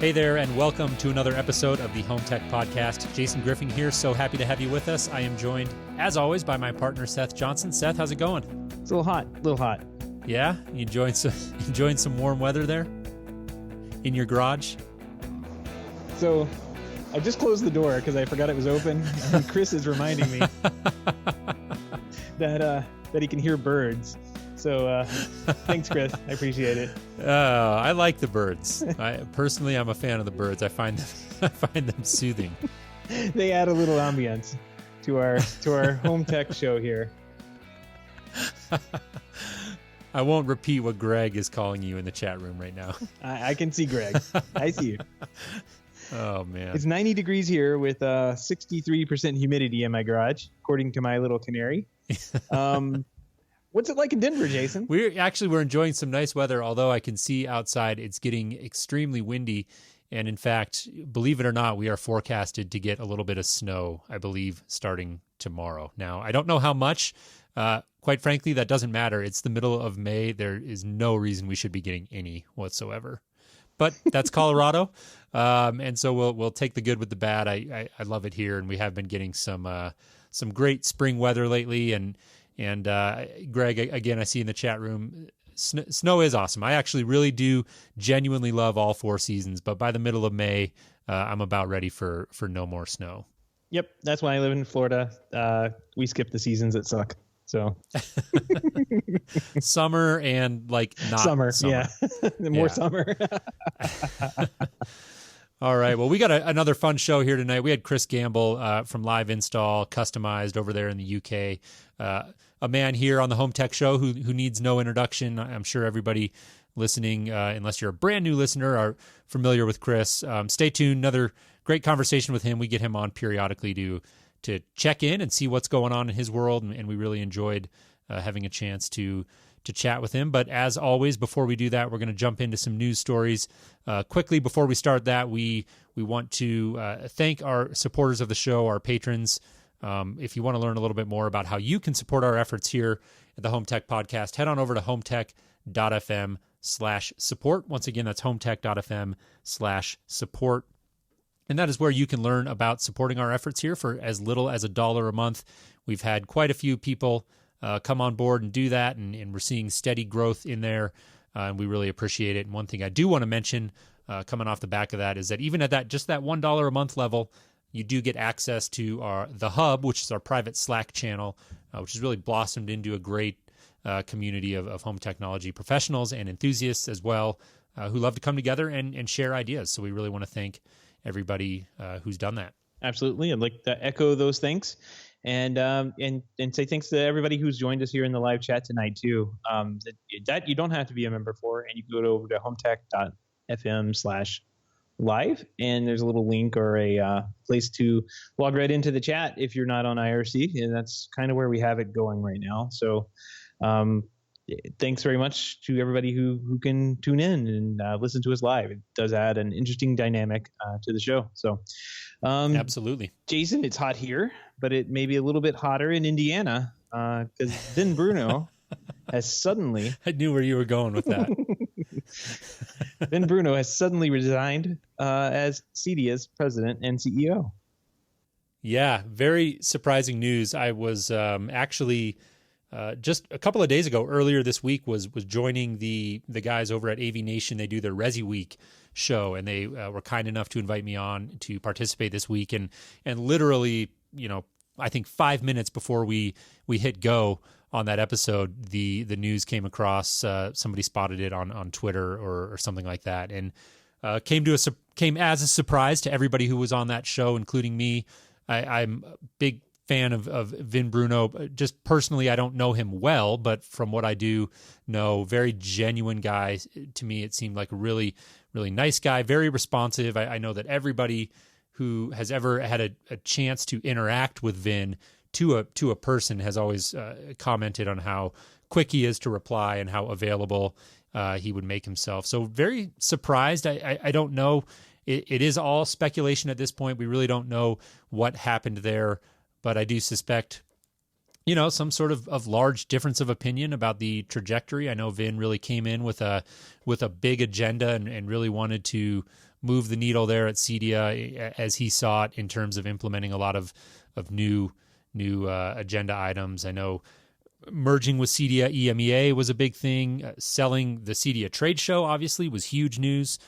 Hey there, and welcome to another episode of the Home Tech Podcast. Jason Griffin here. So happy to have you with us. I am joined, as always, by my partner, Seth Johnson. Seth, how's it going? It's a little hot. Yeah? You enjoying some warm weather there in your garage? So I just closed the door because I forgot it was open, and Kris is reminding me that he can hear birds. So thanks, Kris. I appreciate it. I like the birds. Personally, I'm a fan of the birds. I find them soothing. They add a little ambience to our home tech show here. I won't repeat what Greg is calling you in the chat room right now. I can see Greg. I see you. Oh, man. It's 90 degrees here with 63% humidity in my garage, according to my little canary. What's it like in Denver, Jason? We're enjoying some nice weather, although I can see outside it's getting extremely windy. And in fact, believe it or not, we are forecasted to get a little bit of snow, I believe, starting tomorrow. Now, I don't know how much. Quite frankly, that doesn't matter. It's the middle of May. There is no reason we should be getting any whatsoever. But that's Colorado. And so we'll take the good with the bad. I love it here, and we have been getting some great spring weather lately. And Greg, again, I see in the chat room, snow is awesome. I actually really do genuinely love all four seasons, but by the middle of May, I'm about ready for no more snow. Yep, that's why I live in Florida. We skip the seasons that suck. So summer and not summer. Yeah, more summer. All right. Well, we got another fun show here tonight. We had Kris Gamble from Live Install, Customized over there in the UK. A man here on the Home Tech Show who needs no introduction. I'm sure everybody listening, unless you're a brand new listener, are familiar with Kris. Stay tuned. Another great conversation with him. We get him on periodically to check in and see what's going on in his world, and we really enjoyed having a chance to chat with him. But as always, before we do that, we're going to jump into some news stories. Quickly, before we start that, we want to thank our supporters of the show, our patrons. If you want to learn a little bit more about how you can support our efforts here at the Home Tech Podcast, head on over to HomeTech.fm/support. Once again, that's HomeTech.fm/support. And that is where you can learn about supporting our efforts here for as little as $1 a month. We've had quite a few people come on board and do that, and we're seeing steady growth in there, and we really appreciate it. And one thing I do want to mention coming off the back of that is that even at that $1 a month level, you do get access to the Hub, which is our private Slack channel, which has really blossomed into a great community of home technology professionals and enthusiasts as well, who love to come together and share ideas. So we really want to thank everybody who's done that. Absolutely. I'd like to echo those thanks and say thanks to everybody who's joined us here in the live chat tonight too. That you don't have to be a member for, and you can go over to HomeTech.fm/live, and there's a little link or a place to log right into the chat if you're not on IRC, and that's kind of where we have it going right now. So thanks very much to everybody who can tune in and listen to us live. It does add an interesting dynamic to the show. So absolutely. Jason, it's hot here, but it may be a little bit hotter in Indiana because Vin Bruno has suddenly... I knew where you were going with that. Vin Bruno has suddenly resigned as CEDIA's president and CEO. Yeah, very surprising news. I was actually... just a couple of days ago, earlier this week, was joining the guys over at AV Nation. They do their Resi Week show, and they were kind enough to invite me on to participate this week. And literally, I think 5 minutes before we hit go on that episode, the news came across. Somebody spotted it on Twitter or something like that, and came as a surprise to everybody who was on that show, including me. I'm a big fan of Vin Bruno. Just personally, I don't know him well, but from what I do know, very genuine guy. To me, it seemed like a really, really nice guy, very responsive. I know that everybody who has ever had a chance to interact with Vin to a person has always commented on how quick he is to reply and how available he would make himself. So very surprised. I don't know. It is all speculation at this point. We really don't know what happened there. But I do suspect, some sort of large difference of opinion about the trajectory. I know Vin really came in with a big agenda and really wanted to move the needle there at CEDIA as he saw it in terms of implementing a lot of new agenda items. I know merging with CEDIA EMEA was a big thing. Selling the CEDIA trade show obviously was huge news.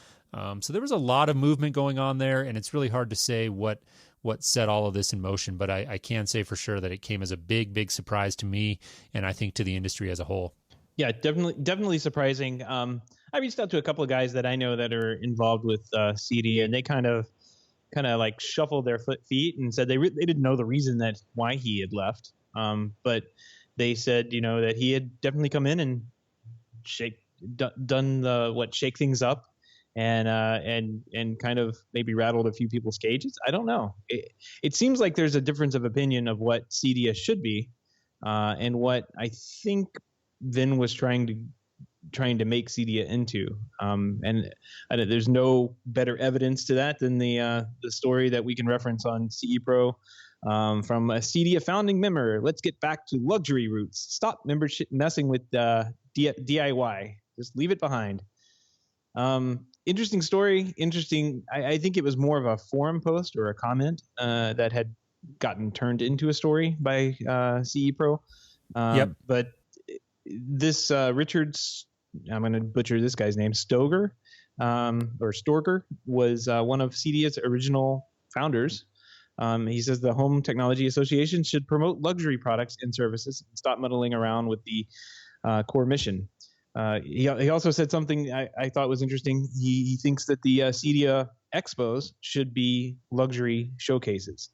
So there was a lot of movement going on there, and it's really hard to say what set all of this in motion. But I can say for sure that it came as a big surprise to me, and I think to the industry as a whole. Yeah, definitely surprising. I reached out to a couple of guys that I know that are involved with CEDIA, and they kind of like shuffled their feet and said they didn't know the reason why he had left. But they said, that he had definitely come in and shake things up and kind of maybe rattled a few people's cages. I don't know. It seems like there's a difference of opinion of what CEDIA should be, and what I think Vin was trying to make CEDIA into. And there's no better evidence to that than the story that we can reference on CE Pro. From a CEDIA founding member, let's get back to luxury roots. Stop membership messing with DIY. Just leave it behind. Interesting story. Interesting. I think it was more of a forum post or a comment that had gotten turned into a story by CE Pro. Yep. But this Richard's, I'm going to butcher this guy's name, Stoger, or Storger, was one of CEDIA's original founders. He says the Home Technology Association should promote luxury products and services and stop muddling around with the core mission. He also said something I thought was interesting. He thinks that the CEDIA expos should be luxury showcases,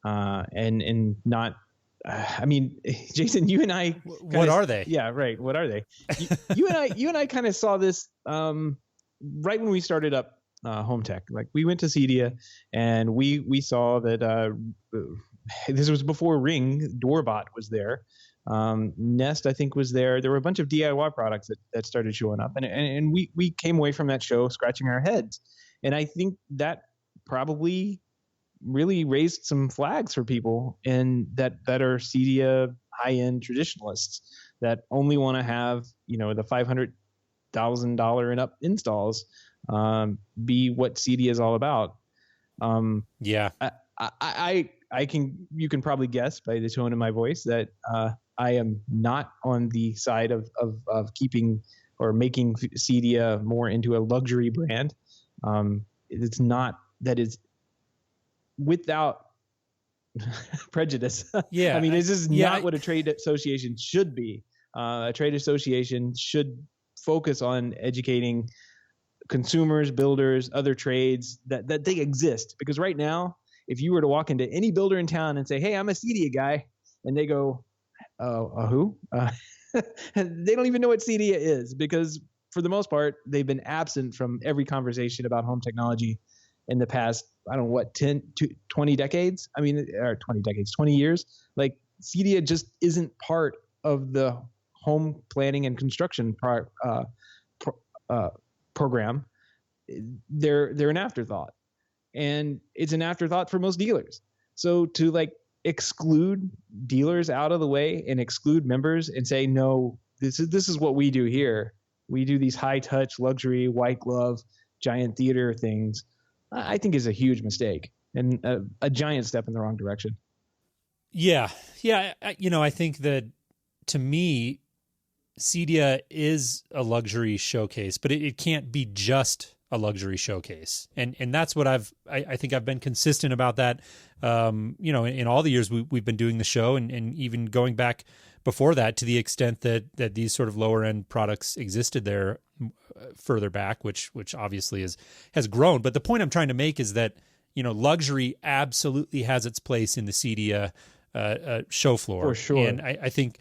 and not. I mean, Jason, you and I. What are they? Yeah, right. What are they? you and I kind of saw this right when we started up HomeTech. Like we went to CEDIA and we saw that this was before Ring. Doorbot was there. Nest, I think, was there. There were a bunch of DIY products that started showing up, and we came away from that show scratching our heads. And I think that probably really raised some flags for people and that are CEDIA high-end traditionalists that only want to have, the $500,000 and up installs be what CEDIA is all about. Yeah. You can probably guess by the tone of my voice that I am not on the side of keeping or making CEDIA more into a luxury brand. It's not, that is without prejudice. Yeah. I mean, this is not what a trade association should be. A trade association should focus on educating consumers, builders, other trades that they exist. Because right now, if you were to walk into any builder in town and say, "Hey, I'm a CEDIA guy," and they go, "Who?" They don't even know what CEDIA is, because for the most part, they've been absent from every conversation about home technology in the past, 20 decades. I mean, or 20 decades, 20 years. Like CEDIA just isn't part of the home planning and construction program. They're an afterthought, and it's an afterthought for most dealers. So to exclude dealers out of the way and exclude members and say, no, this is what we do here. We do these high touch, luxury, white glove, giant theater things, I think is a huge mistake and a giant step in the wrong direction. Yeah. I think that, to me, CEDIA is a luxury showcase, but it can't be just a luxury showcase. And that's what I think I've been consistent about that, in all the years we've been doing the show, and even going back before that, to the extent that these sort of lower end products existed there further back, which obviously has grown. But the point I'm trying to make is that, luxury absolutely has its place in the CEDIA show floor. For sure. And I think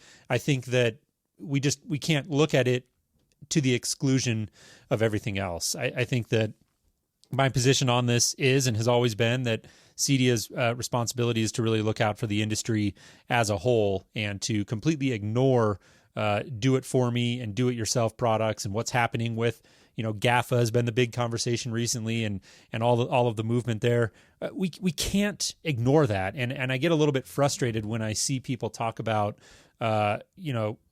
that we can't look at it to the exclusion of everything else. I think that my position on this is, and has always been, that CEDIA's responsibility is to really look out for the industry as a whole, and to completely ignore do it for me and do it yourself products and what's happening with, GAFA has been the big conversation recently, and all of the movement there. We can't ignore that. And I get a little bit frustrated when I see people talk about,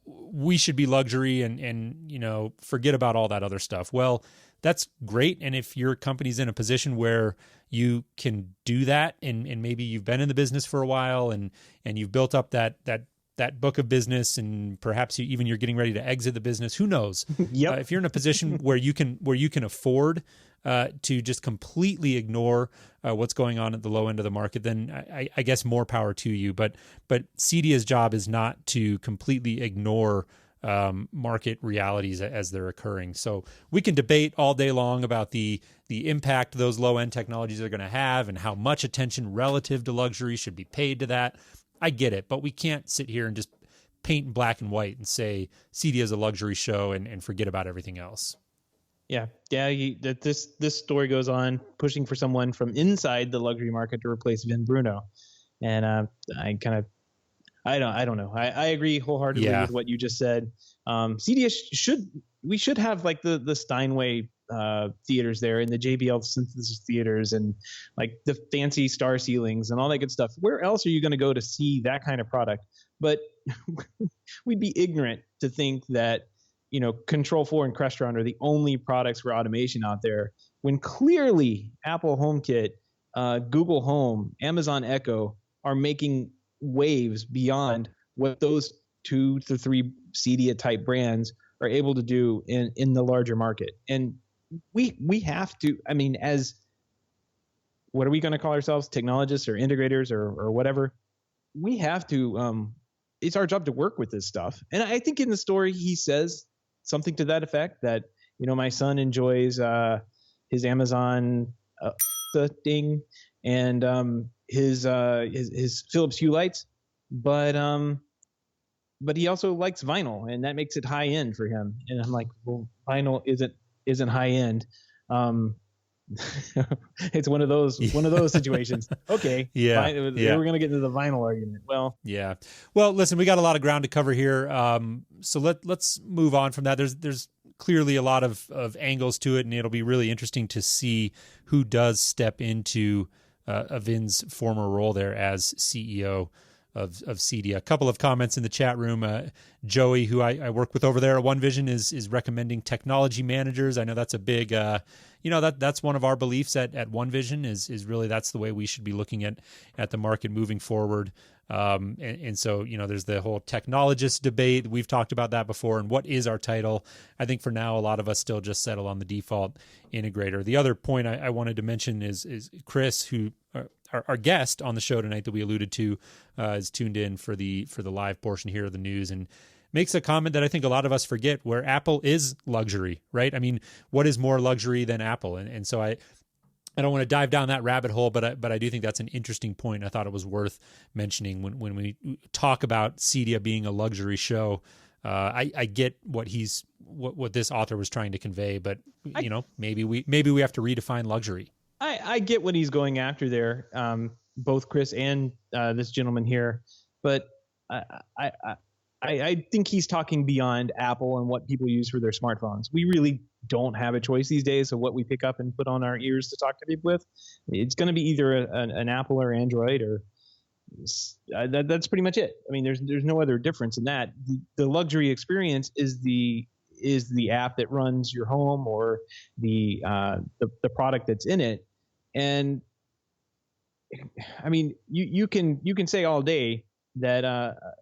we should be luxury and forget about all that other stuff. Well, that's great. And if your company's in a position where you can do that, and maybe you've been in the business for a while and you've built up that book of business, and perhaps you're getting ready to exit the business, who knows? Yep. If you're in a position where you can afford to just completely ignore what's going on at the low end of the market, then I guess more power to you. But CEDIA's job is not to completely ignore market realities as they're occurring. So we can debate all day long about the impact those low end technologies are going to have and how much attention relative to luxury should be paid to that. I get it, but we can't sit here and just paint in black and white and say CEDIA is a luxury show and forget about everything else. Yeah. This story goes on pushing for someone from inside the luxury market to replace Vin Bruno, and I don't know. I agree wholeheartedly with what you just said. CEDIA should have like the Steinway theaters there, and the JBL synthesis theaters, and like the fancy star ceilings and all that good stuff. Where else are you going to go to see that kind of product? But we'd be ignorant to think that, Control 4 and Crestron are the only products for automation out there, when clearly Apple HomeKit, Google Home, Amazon Echo are making waves beyond what those 2 to 3 CEDIA type brands are able to do in the larger market. And we have to, as what are we going to call ourselves, technologists or integrators or whatever? We have to, it's our job to work with this stuff. And I think in the story, he says something to that effect, that, my son enjoys his Amazon thing and his Philips Hue lights, but he also likes vinyl, and that makes it high end for him. And I'm like, well, vinyl isn't high end. It's one of those situations. Okay. Yeah. We're going to get into the vinyl argument. Well, yeah. Well, listen, we got a lot of ground to cover here. So let's move on from that. There's clearly a lot of angles to it, and it'll be really interesting to see who does step into Vin's former role there as CEO of CEDIA. A couple of comments in the chat room. Joey, who I work with over there at OneVision, is recommending technology managers. I know that's a big, that's one of our beliefs at OneVision is really that's the way we should be looking at the market moving forward. And so, there's the whole technologist debate. We've talked about that before. And what is our title? I think for now, a lot of us still just settle on the default integrator. The other point I wanted to mention is Kris, who our guest on the show tonight that we alluded to, is tuned in for the live portion here of the news, and makes a comment that I think a lot of us forget, where Apple is luxury, right? What is more luxury than Apple? And so I don't want to dive down that rabbit hole, but I do think that's an interesting point. I thought it was worth mentioning when we talk about CEDIA being a luxury show. I get what this author was trying to convey, but maybe we have to redefine luxury. I get what he's going after there, both Kris and this gentleman here, but I think he's talking beyond Apple and what people use for their smartphones. We really don't have a choice these days of what we pick up and put on our ears to talk to people with. It's going to be either an Apple or Android, or that's pretty much it. There's no other difference in that. The luxury experience is the app that runs your home, or the product that's in it. And you can say all day that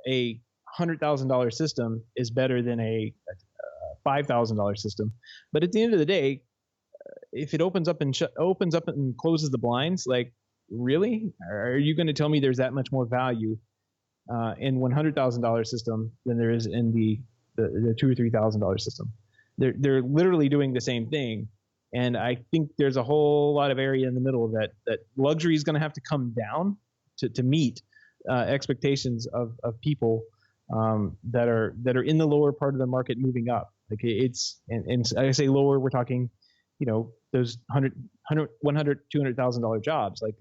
a $100,000 system is better than a $5,000 system, but at the end of the day, if it opens up and closes the blinds, like, really, are you going to tell me there's that much more value in $100,000 system than there is in the $2,000 or $3,000 system? They're literally doing the same thing. And I think there's a whole lot of area in the middle that luxury is going to have to come down to meet expectations of people that are in the lower part of the market moving up. Like, it's, and I say lower, we're talking, those $100,000, $200,000 jobs. Like,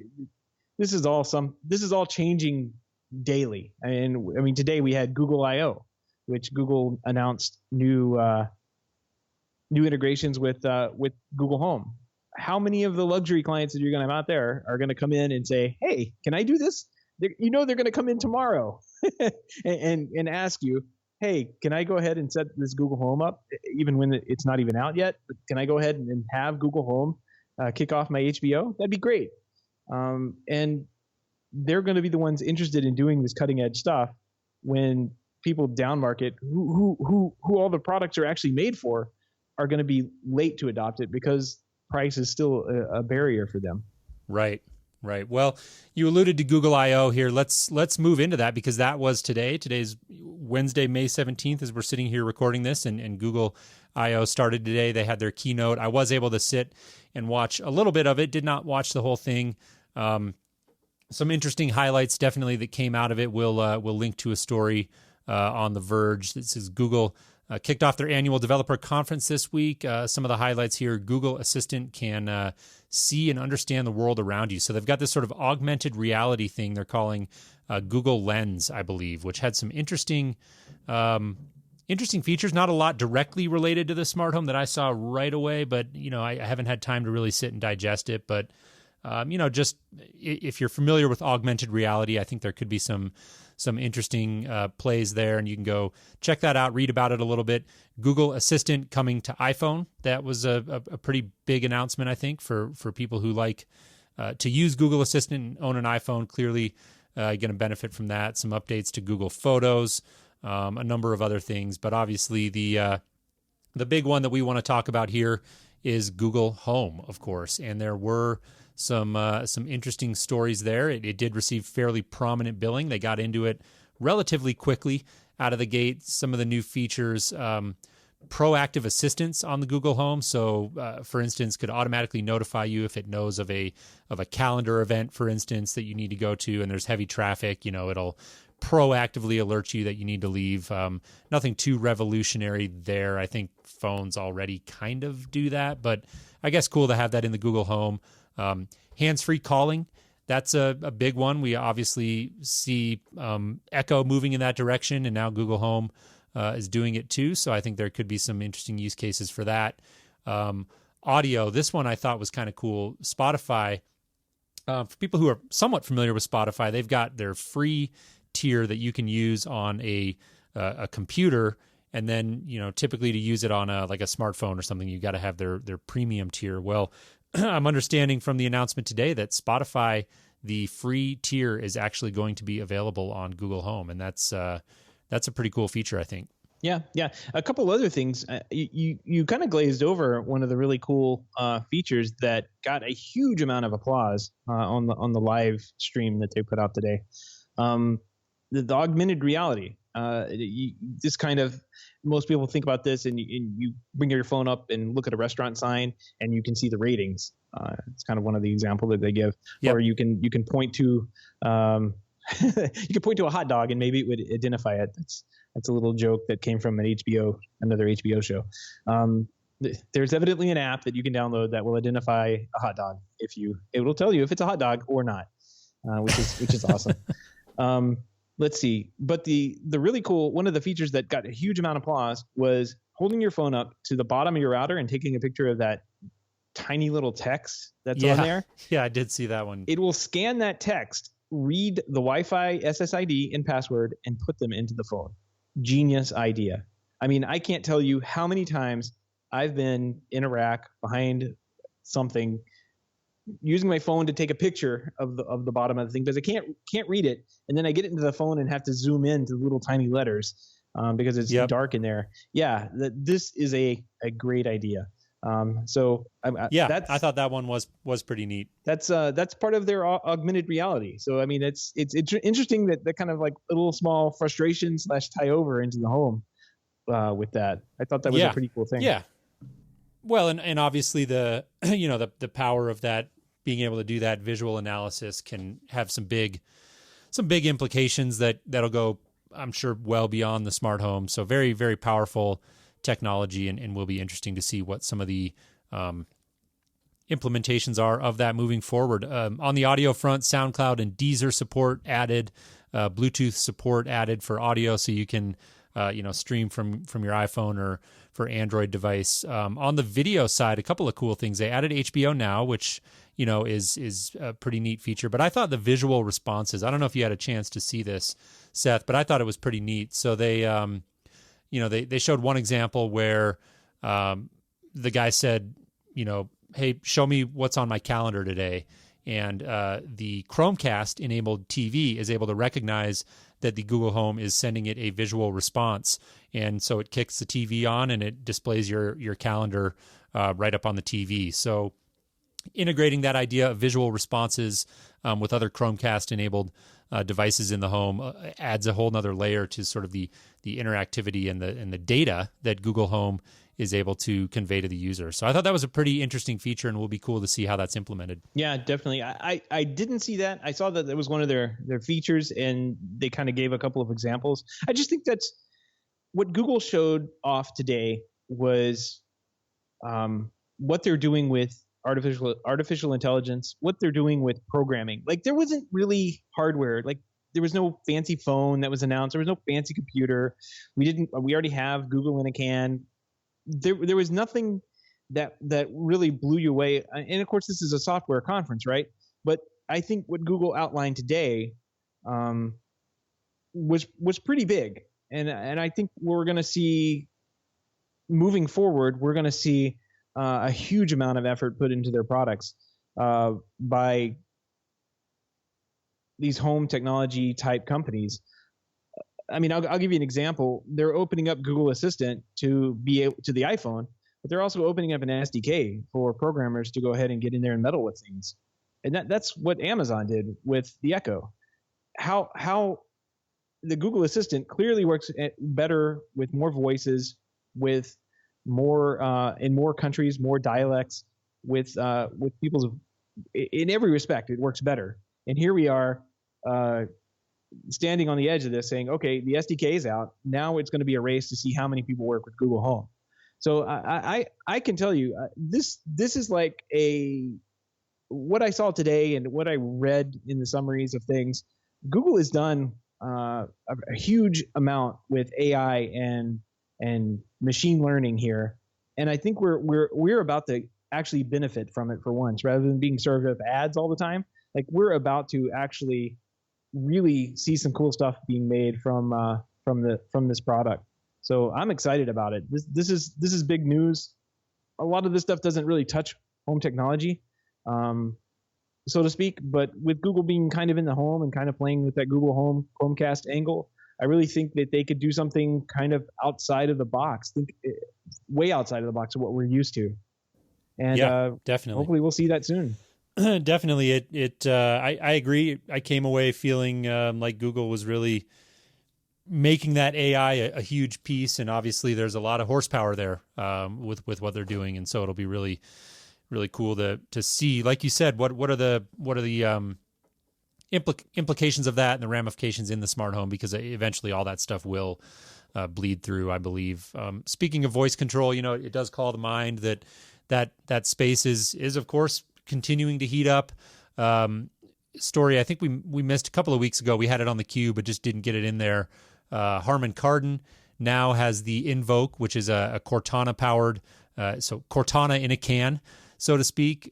this is all changing daily. And today we had Google I/O, which Google announced new integrations with Google Home. How many of the luxury clients that you're going to have out there are going to come in and say, "Hey, can I do this?" They're going to come in tomorrow and ask you, hey, can I go ahead and set this Google Home up, even when it's not even out yet? But can I go ahead and have Google Home kick off my HBO? That'd be great. And they're going to be the ones interested in doing this cutting edge stuff when people down market who all the products are actually made for are going to be late to adopt it because price is still a barrier for them. Right. Well, you alluded to Google I/O here. Let's move into that because that was today. Today's Wednesday, May 17th, as we're sitting here recording this, and Google I/O started today. They had their keynote. I was able to sit and watch a little bit of it. Did not watch the whole thing. Some interesting highlights definitely that came out of it. We'll link to a story on The Verge that says Google kicked off their annual developer conference this week. Some of the highlights here: Google Assistant can see and understand the world around you. So they've got this sort of augmented reality thing they're calling Google Lens, I believe, which had some interesting features. Not a lot directly related to the smart home that I saw right away, but I haven't had time to really sit and digest it. But just if you're familiar with augmented reality, I think there could be some interesting plays there, and you can go check that out, read about it a little bit. Google Assistant coming to iPhone. That was a pretty big announcement, I think, for people who like to use Google Assistant and own an iPhone. Clearly going to benefit from that. Some updates to Google Photos, a number of other things. But obviously the big one that we want to talk about here is Google Home, of course. And there were some interesting stories there. It did receive fairly prominent billing. They got into it relatively quickly out of the gate. Some of the new features, proactive assistance on the Google Home. So, for instance, could automatically notify you if it knows of a calendar event, for instance, that you need to go to, and there's heavy traffic. It'll proactively alert you that you need to leave. Nothing too revolutionary there. I think phones already kind of do that, but I guess cool to have that in the Google Home. Hands-free calling, that's a big one. We obviously see Echo moving in that direction, and now Google Home is doing it too. So I think there could be some interesting use cases for that. Audio, this one I thought was kind of cool. Spotify, for people who are somewhat familiar with Spotify, they've got their free tier that you can use on a computer, and then typically to use it on a smartphone or something, you got to have their premium tier. Well, I'm understanding from the announcement today that Spotify, the free tier, is actually going to be available on Google Home, and that's a pretty cool feature, I think. Yeah. A couple other things. You kind of glazed over one of the really cool features that got a huge amount of applause on the live stream that they put out today. The augmented reality. This kind of, most people think about this, and you bring your phone up and look at a restaurant sign, and you can see the ratings. It's kind of one of the examples that they give. Yep. Or you can point to you can point to a hot dog, and maybe it would identify it. That's a little joke that came from another HBO show. There's evidently an app that you can download that will identify a hot dog. It will tell you if it's a hot dog or not, which is awesome. Let's see. But the really cool, one of the features that got a huge amount of applause was holding your phone up to the bottom of your router and taking a picture of that tiny little text that's on there. Yeah, I did see that one. It will scan that text, read the Wi-Fi SSID and password, and put them into the phone. Genius idea. I mean, I can't tell you how many times I've been in Iraq behind something, using my phone to take a picture of the bottom of the thing because I can't read it, and then I get into the phone and have to zoom in to the little tiny letters because it's dark in there. Yeah, this is a great idea. I thought that one was pretty neat. That's part of their augmented reality. So I mean, it's interesting that kind of like a little small frustration / tie over into the home with that. I thought that was a pretty cool thing. Yeah. Well, and obviously the power of that, being able to do that visual analysis, can have some big implications that'll go, I'm sure, well beyond the smart home. So very, very powerful technology, and will be interesting to see what some of the implementations are of that moving forward. On the audio front, SoundCloud and Deezer support added, Bluetooth support added for audio, so you can stream from your iPhone or for Android device. On the video side, a couple of cool things. They added HBO Now, which is a pretty neat feature. But I thought the visual responses, I don't know if you had a chance to see this, Seth, but I thought it was pretty neat. So they they showed one example where the guy said, hey, show me what's on my calendar today. And the Chromecast enabled TV is able to recognize that the Google Home is sending it a visual response. And so it kicks the TV on and it displays your calendar right up on the TV. So integrating that idea of visual responses with other Chromecast-enabled devices in the home adds a whole nother layer to sort of the interactivity and the data that Google Home is able to convey to the user. So I thought that was a pretty interesting feature, and will be cool to see how that's implemented. Yeah, definitely. I didn't see that. I saw that it was one of their features, and they kind of gave a couple of examples. I just think that's what Google showed off today was what they're doing with artificial intelligence, what they're doing with programming. Like, there wasn't really hardware. Like, there was no fancy phone that was announced. There was no fancy computer. We already have Google in a can. There was nothing that really blew you away. And of course, this is a software conference, right? But I think what Google outlined today was pretty big. And I think we're going to see, moving forward, we're going to see a huge amount of effort put into their products by these home technology type companies. I mean, I'll give you an example. They're opening up Google Assistant to the iPhone, but they're also opening up an SDK for programmers to go ahead and get in there and meddle with things. And that's what Amazon did with the Echo. How the Google Assistant clearly works better with more voices, with more in more countries, more dialects, with people's, in every respect, it works better. And here we are standing on the edge of this saying, okay, the SDK is out. Now it's going to be a race to see how many people work with Google Home. So I can tell you this is like what I saw today and what I read in the summaries of things. Google has done a huge amount with AI and machine learning here, and I think we're about to actually benefit from it for once, rather than being served up ads all the time. Like, we're about to actually really see some cool stuff being made from this product. So I'm excited about it. This is big news. A lot of this stuff doesn't really touch home technology, so to speak. But with Google being kind of in the home and kind of playing with that Google Home Chromecast angle, I really think that they could do something kind of outside of the box, way outside of the box of what we're used to. And yeah, definitely. Hopefully we'll see that soon. Definitely. I agree. I came away feeling like Google was really making that AI a huge piece, and obviously there's a lot of horsepower there with what they're doing, and so it'll be really, really cool to see. Like you said, what are the implications of that and the ramifications in the smart home, because eventually all that stuff will bleed through, I believe. Speaking of voice control, it does call to mind that space is of course continuing to heat up. Story I think we missed a couple of weeks ago. We had it on the queue, but just didn't get it in there. Harman Kardon now has the Invoke, which is a Cortana powered, so Cortana in a can, so to speak.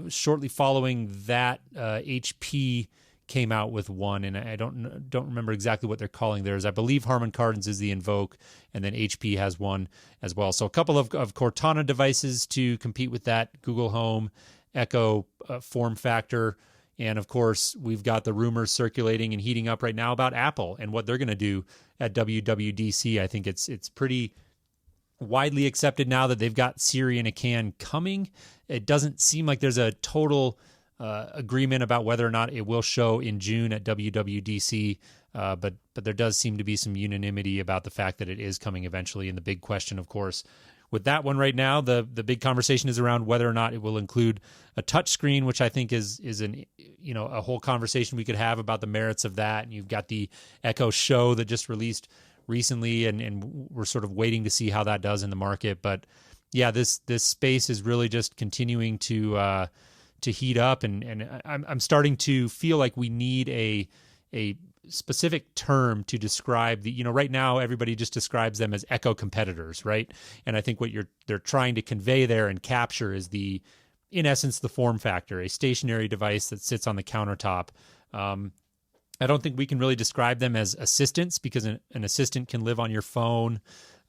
Shortly following that, HP came out with one, and I don't remember exactly what they're calling theirs. I believe Harman Kardon's is the Invoke, and then HP has one as well. So a couple of Cortana devices to compete with that Google Home Echo form factor. And of course, we've got the rumors circulating and heating up right now about Apple and what they're going to do at WWDC. I think it's pretty widely accepted now that they've got Siri in a can coming. It doesn't seem like there's a total agreement about whether or not it will show in June at WWDC, but there does seem to be some unanimity about the fact that it is coming eventually. And the big question, of course, with that one right now, the big conversation is around whether or not it will include a touch screen, which I think is a whole conversation we could have about the merits of that. And you've got the Echo Show that just released recently, and we're sort of waiting to see how that does in the market. But yeah, this space is really just continuing to heat up, and I'm starting to feel like we need a specific term to describe right now everybody just describes them as Echo competitors, right? And I think what they're trying to convey there and capture is in essence the form factor, a stationary device that sits on the countertop. I don't think we can really describe them as assistants, because an assistant can live on your phone,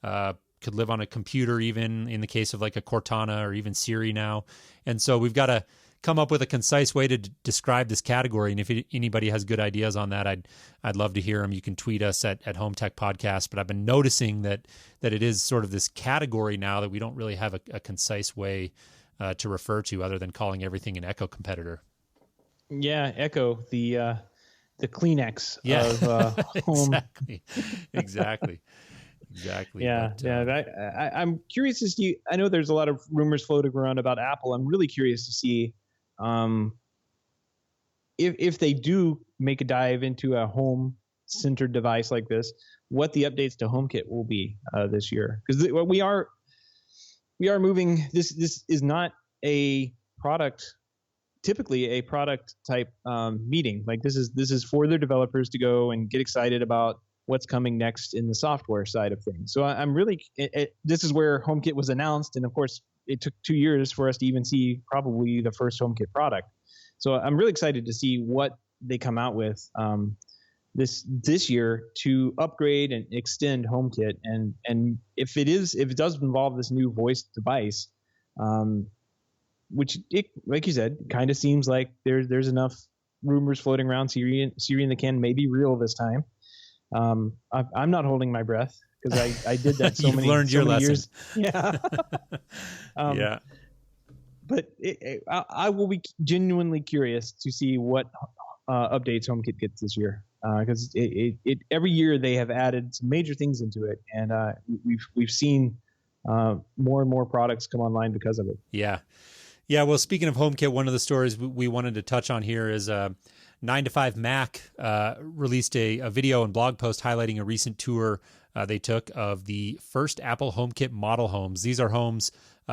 could live on a computer, even in the case of like a Cortana or even Siri now. And so we've got to come up with a concise way to describe this category. And if anybody has good ideas on that, I'd love to hear them. You can tweet us at HomeTech Podcast. But I've been noticing that it is sort of this category now that we don't really have a concise way to refer to, other than calling everything an Echo competitor. Yeah, Echo, the Kleenex of home. Exactly. Yeah, but, I'm curious to see. I know there's a lot of rumors floating around about Apple. I'm really curious to see if they do make a dive into a home-centered device like this, what the updates to HomeKit will be this year. Because we are moving. This is not a product. Typically a product type meeting. Like this is for their developers to go and get excited about what's coming next in the software side of things. So I'm really, this is where HomeKit was announced. And of course it took 2 years for us to even see probably the first HomeKit product. So I'm really excited to see what they come out with this year to upgrade and extend HomeKit. And if it does involve this new voice device, which like you said, kind of seems like there's enough rumors floating around. Siri in the can may be real this time. I'm not holding my breath, because I did that You've learned your lesson. Years. Yeah. Yeah. But I will be genuinely curious to see what updates HomeKit gets this year, because it every year they have added some major things into it, and we've seen more and more products come online because of it. Yeah. Yeah, well, speaking of HomeKit, one of the stories we wanted to touch on here is 9to5Mac released a video and blog post highlighting a recent tour they took of the first Apple HomeKit model homes. These are homes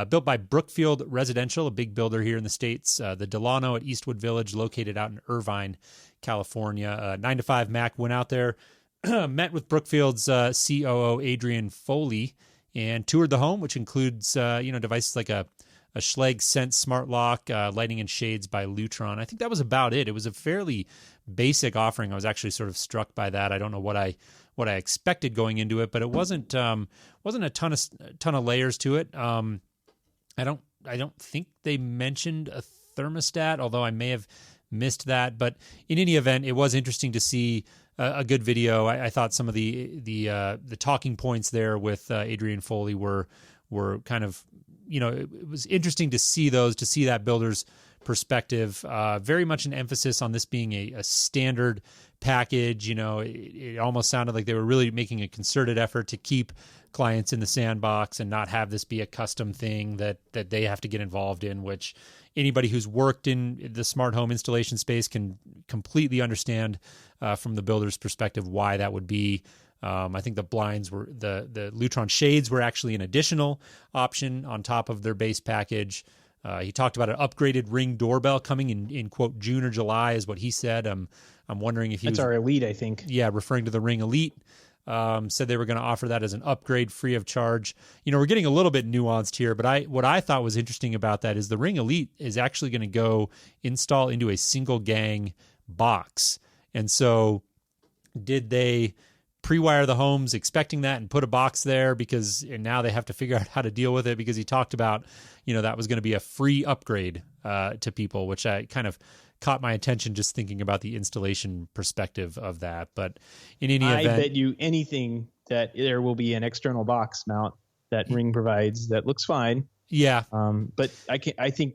built by Brookfield Residential, a big builder here in the States. The Delano at Eastwood Village, located out in Irvine, California. 9to5Mac went out there, met with Brookfield's COO, Adrian Foley, and toured the home, which includes devices like a Schlage Sense smart lock, lighting and shades by Lutron. I think that was about it. It was a fairly basic offering. I was actually sort of struck by that. I don't know what I expected going into it, but it wasn't a ton of layers to it. I don't think they mentioned a thermostat, although I may have missed that. But in any event, it was interesting to see a good video. I thought some of the talking points there with Adrian Foley were kind of, it was interesting to see that builder's perspective. Very much an emphasis on this being a standard package. It almost sounded like they were really making a concerted effort to keep clients in the sandbox and not have this be a custom thing that they have to get involved in, which anybody who's worked in the smart home installation space can completely understand from the builder's perspective why that would be. I think the blinds were the Lutron shades were actually an additional option on top of their base package. He talked about an upgraded Ring doorbell coming in quote June or July is what he said. I'm wondering if that's our Elite, I think. Yeah, referring to the Ring Elite. Said they were going to offer that as an upgrade free of charge. We're getting a little bit nuanced here, but what I thought was interesting about that is the Ring Elite is actually going to go install into a single gang box. And so did they pre-wire the homes expecting that and put a box there and now they have to figure out how to deal with it, because he talked about, that was going to be a free upgrade to people, which I kind of caught my attention just thinking about the installation perspective of that. But in any event, I bet you anything that there will be an external box mount that Ring provides that looks fine. Yeah. But I think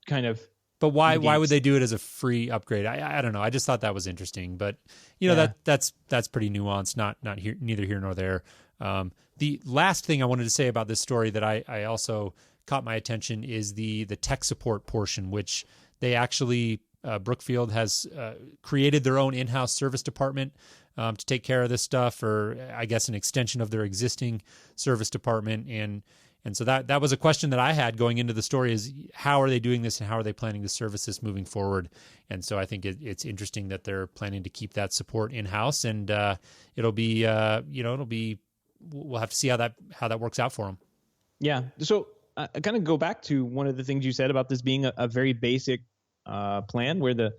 kind of. But why would they do it as a free upgrade? I don't know. I just thought that was interesting. But that's pretty nuanced. Not here, neither here nor there. The last thing I wanted to say about this story that I also caught my attention is the tech support portion, which they actually Brookfield has created their own in-house service department to take care of this stuff, or I guess an extension of their existing service department. And so that was a question that I had going into the story is how are they doing this and how are they planning to service this moving forward? And so I think it's interesting that they're planning to keep that support in-house, and we'll have to see how that works out for them. Yeah. So I kind of go back to one of the things you said about this being a very basic plan where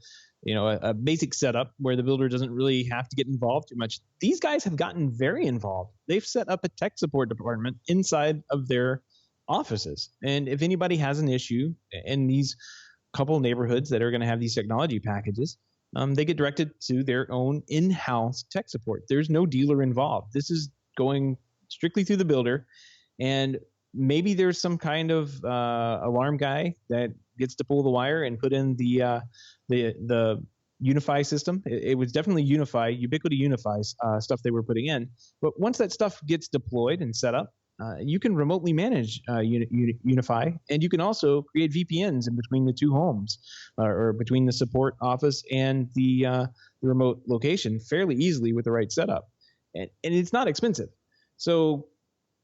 a basic setup where the builder doesn't really have to get involved too much. These guys have gotten very involved. They've set up a tech support department inside of their offices. And if anybody has an issue in these couple neighborhoods that are going to have these technology packages, they get directed to their own in-house tech support. There's no dealer involved. This is going strictly through the builder. And maybe there's some kind of alarm guy that gets to pull the wire and put in the Unify system. It was definitely Ubiquity Unify stuff they were putting in. But once that stuff gets deployed and set up, you can remotely manage Unify, and you can also create VPNs in between the two homes or between the support office and the remote location fairly easily with the right setup. And it's not expensive. So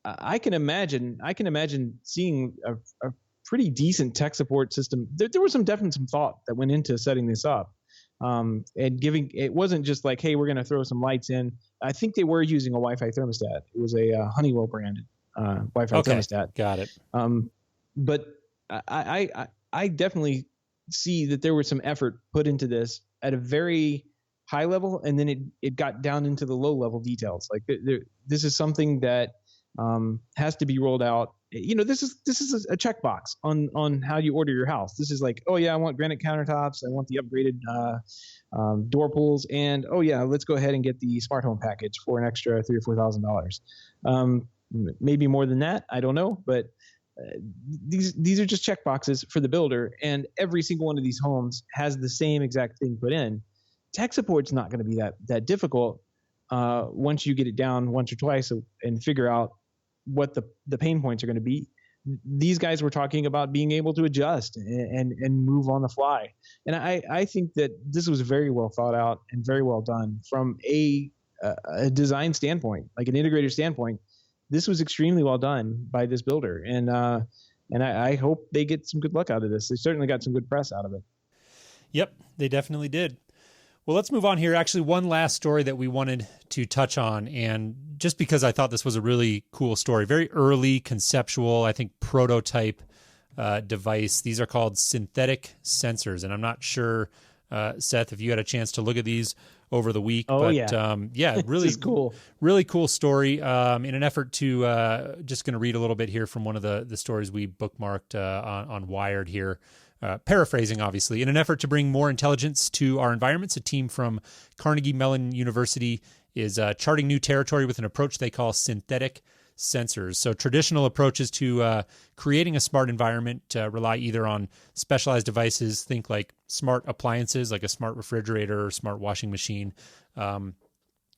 I can imagine seeing a pretty decent tech support system. There was some thought that went into setting this up. And it wasn't just like, hey, we're going to throw some lights in. I think they were using a Wi-Fi thermostat. It was a Honeywell branded Wi-Fi thermostat. Got it. But I definitely see that there was some effort put into this at a very high level, and then it got down into the low level details. Like this is something that has to be rolled out. This is a checkbox on how you order your house. This is like, oh yeah, I want granite countertops. I want the upgraded door pulls, and oh yeah, let's go ahead and get the smart home package for an extra $3,000 or $4,000. Maybe more than that, I don't know, but these are just checkboxes for the builder, and every single one of these homes has the same exact thing put in. Tech support's not going to be that difficult once you get it down once or twice and figure out what the pain points are going to be. These guys were talking about being able to adjust and move on the fly. And I think that this was very well thought out and very well done from a design standpoint, like an integrator standpoint. This was extremely well done by this builder. And I hope they get some good luck out of this. They certainly got some good press out of it. Yep, they definitely did. Well, let's move on here. Actually, one last story that we wanted to touch on, and just because I thought this was a really cool story, very early conceptual, I think prototype device. These are called synthetic sensors, and I'm not sure, Seth, if you had a chance to look at these over the week. Oh, but, yeah. Really cool. Really cool story. In an effort to, just going to read a little bit here from one of the stories we bookmarked on Wired here. Paraphrasing, obviously. In an effort to bring more intelligence to our environments, a team from Carnegie Mellon University is charting new territory with an approach they call synthetic sensors. So traditional approaches to creating a smart environment rely either on specialized devices, think like smart appliances, like a smart refrigerator or smart washing machine,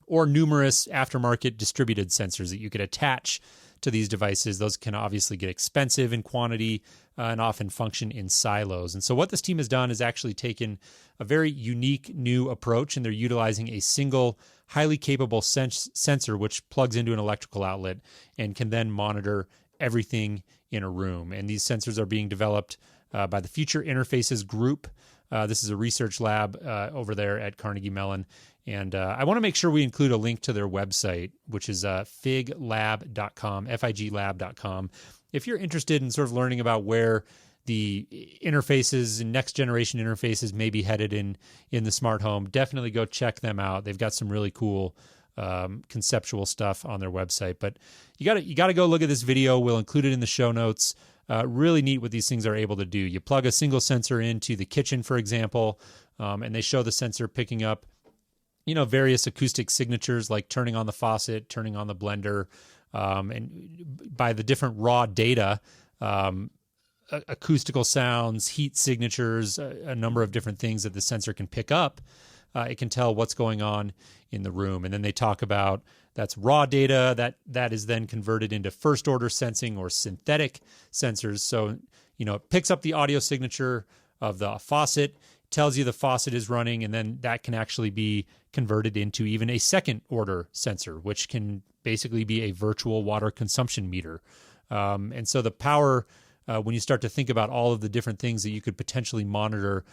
or numerous aftermarket distributed sensors that you could attach to these devices. Those can obviously get expensive in quantity and often function in silos. And so what this team has done is actually taken a very unique new approach, and they're utilizing a single highly capable sensor which plugs into an electrical outlet and can then monitor everything in a room. And these sensors are being developed by the Future Interfaces Group. This is a research lab over there at Carnegie Mellon. And I want to make sure we include a link to their website, which is figlab.com, figlab.com. If you're interested in sort of learning about where the interfaces and next generation interfaces may be headed in the smart home, definitely go check them out. They've got some really cool conceptual stuff on their website. But you got to go look at this video. We'll include it in the show notes. Really neat what these things are able to do. You plug a single sensor into the kitchen, for example, and they show the sensor picking up various acoustic signatures like turning on the faucet, turning on the blender, and by the different raw data, acoustical sounds, heat signatures, a number of different things that the sensor can pick up. It can tell what's going on in the room. And then they talk about that's raw data that is then converted into first order sensing or synthetic sensors. So, it picks up the audio signature of the faucet, tells you the faucet is running, and then that can actually be converted into even a second order sensor, which can basically be a virtual water consumption meter. And so the power, when you start to think about all of the different things that you could potentially monitor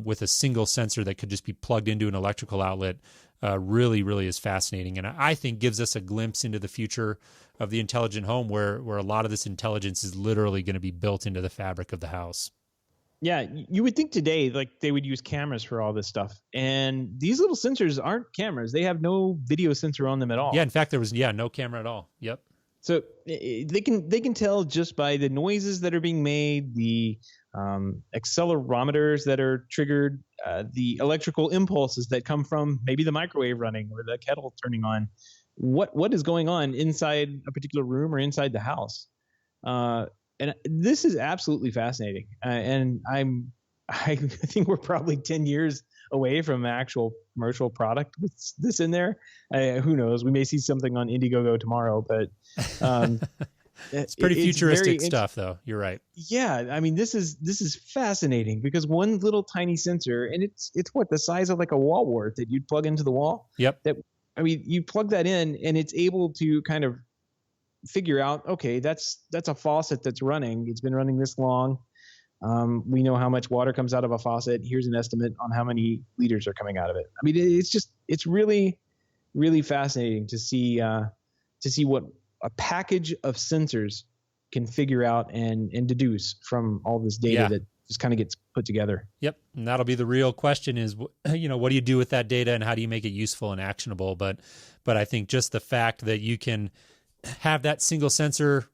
with a single sensor that could just be plugged into an electrical outlet, really, really is fascinating. And I think gives us a glimpse into the future of the intelligent home where a lot of this intelligence is literally going to be built into the fabric of the house. Yeah, you would think today like they would use cameras for all this stuff, and these little sensors aren't cameras. They have no video sensor on them at Yeah, all. in fact, there was no camera at all. Yep. So they can tell just by the noises that are being made, the accelerometers that are triggered, the electrical impulses that come from maybe the microwave running or the kettle turning on. What is going on inside a particular room or inside the house? And this is absolutely fascinating. I think we're probably 10 years away from actual commercial product with this in there. Who knows? We may see something on Indiegogo tomorrow, but it's pretty futuristic stuff, though. You're right. Yeah, I mean, this is fascinating because one little tiny sensor, and it's what, the size of like a wall wart that you'd plug into the wall. Yep. That, I mean, you plug that in, and it's able to kind of figure out, okay, that's a faucet that's running. It's been running this long. We know how much water comes out of a faucet. Here's an estimate on how many liters are coming out of it. I mean, it's really, really fascinating to see what a package of sensors can figure out and deduce from all this data that just kind of gets put together. Yep. And that'll be the real question is, what do you do with that data and how do you make it useful and actionable? But I think just the fact that you can have that single sensor,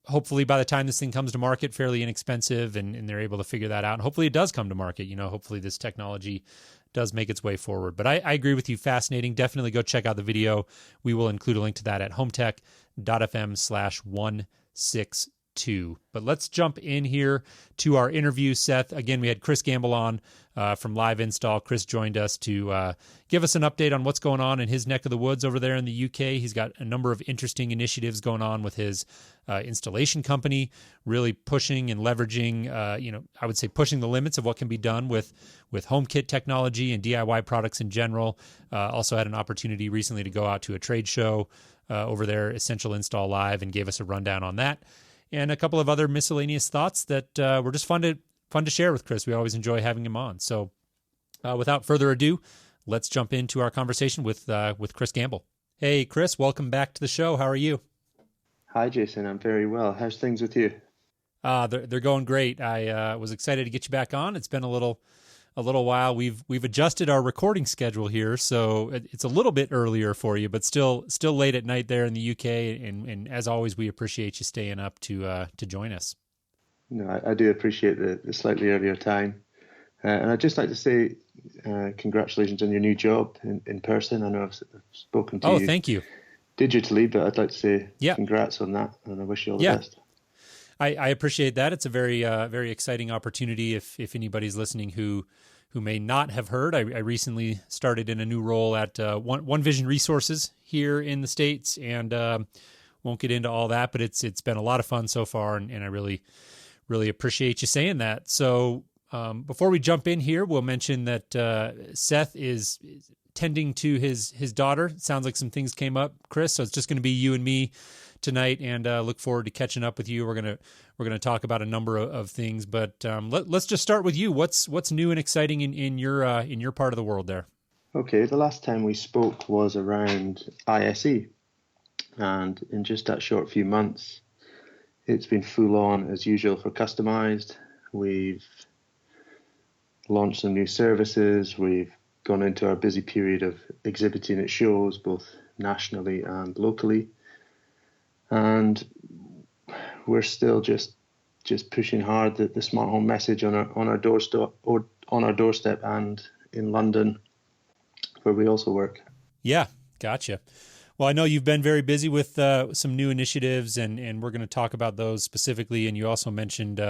hopefully by the time this thing comes to market, fairly inexpensive, and they're able to figure that out. And hopefully it does come to market. Hopefully this technology does make its way forward. But I agree with you. Fascinating. Definitely go check out the video. We will include a link to that at HomeTech.fm/162. But let's jump in here to our interview, Seth. Again, we had Kris Gamble on from Live Install. Kris joined us to give us an update on what's going on in his neck of the woods over there in the UK. He's got a number of interesting initiatives going on with his installation company, really pushing and leveraging, I would say pushing the limits of what can be done with HomeKit technology and DIY products in general. Also had an opportunity recently to go out to a trade show over there, Essential Install Live, and gave us a rundown on that. And a couple of other miscellaneous thoughts that were just fun to share with Kris. We always enjoy having him on. So without further ado, let's jump into our conversation with Kris Gamble. Hey, Kris, welcome back to the show. How are you? Hi, Jason. I'm very well. How's things with you? They're going great. I was excited to get you back on. It's been a little while. We've adjusted our recording schedule here, so it's a little bit earlier for you, but still late at night there in the UK. And as always, we appreciate you staying up to join us. No, I do appreciate the slightly earlier time, and I'd just like to say congratulations on your new job in person. I know I've spoken to you. Oh, thank you. Digitally, but I'd like to say congrats on that, and I wish you all the best. I appreciate that. It's a very very exciting opportunity. If anybody's listening who may not have heard, I recently started in a new role at One Vision Resources here in the States, and won't get into all that, but it's been a lot of fun so far, and I really appreciate you saying that. So before we jump in here, we'll mention that Seth is tending to his daughter. It sounds like some things came up, Kris, so it's just going to be you and me tonight, and look forward to catching up with you. We're gonna talk about a number of things, but let's just start with you. What's new and exciting in your part of the world there? Okay, the last time we spoke was around ISE, and in just that short few months, it's been full on as usual for Customized. We've launched some new services. We've gone into our busy period of exhibiting at shows, both nationally and locally. And we're still just pushing hard the smart home message on our doorstep and in London, where we also work. Yeah, gotcha. Well, I know you've been very busy with some new initiatives, and we're going to talk about those specifically. And you also mentioned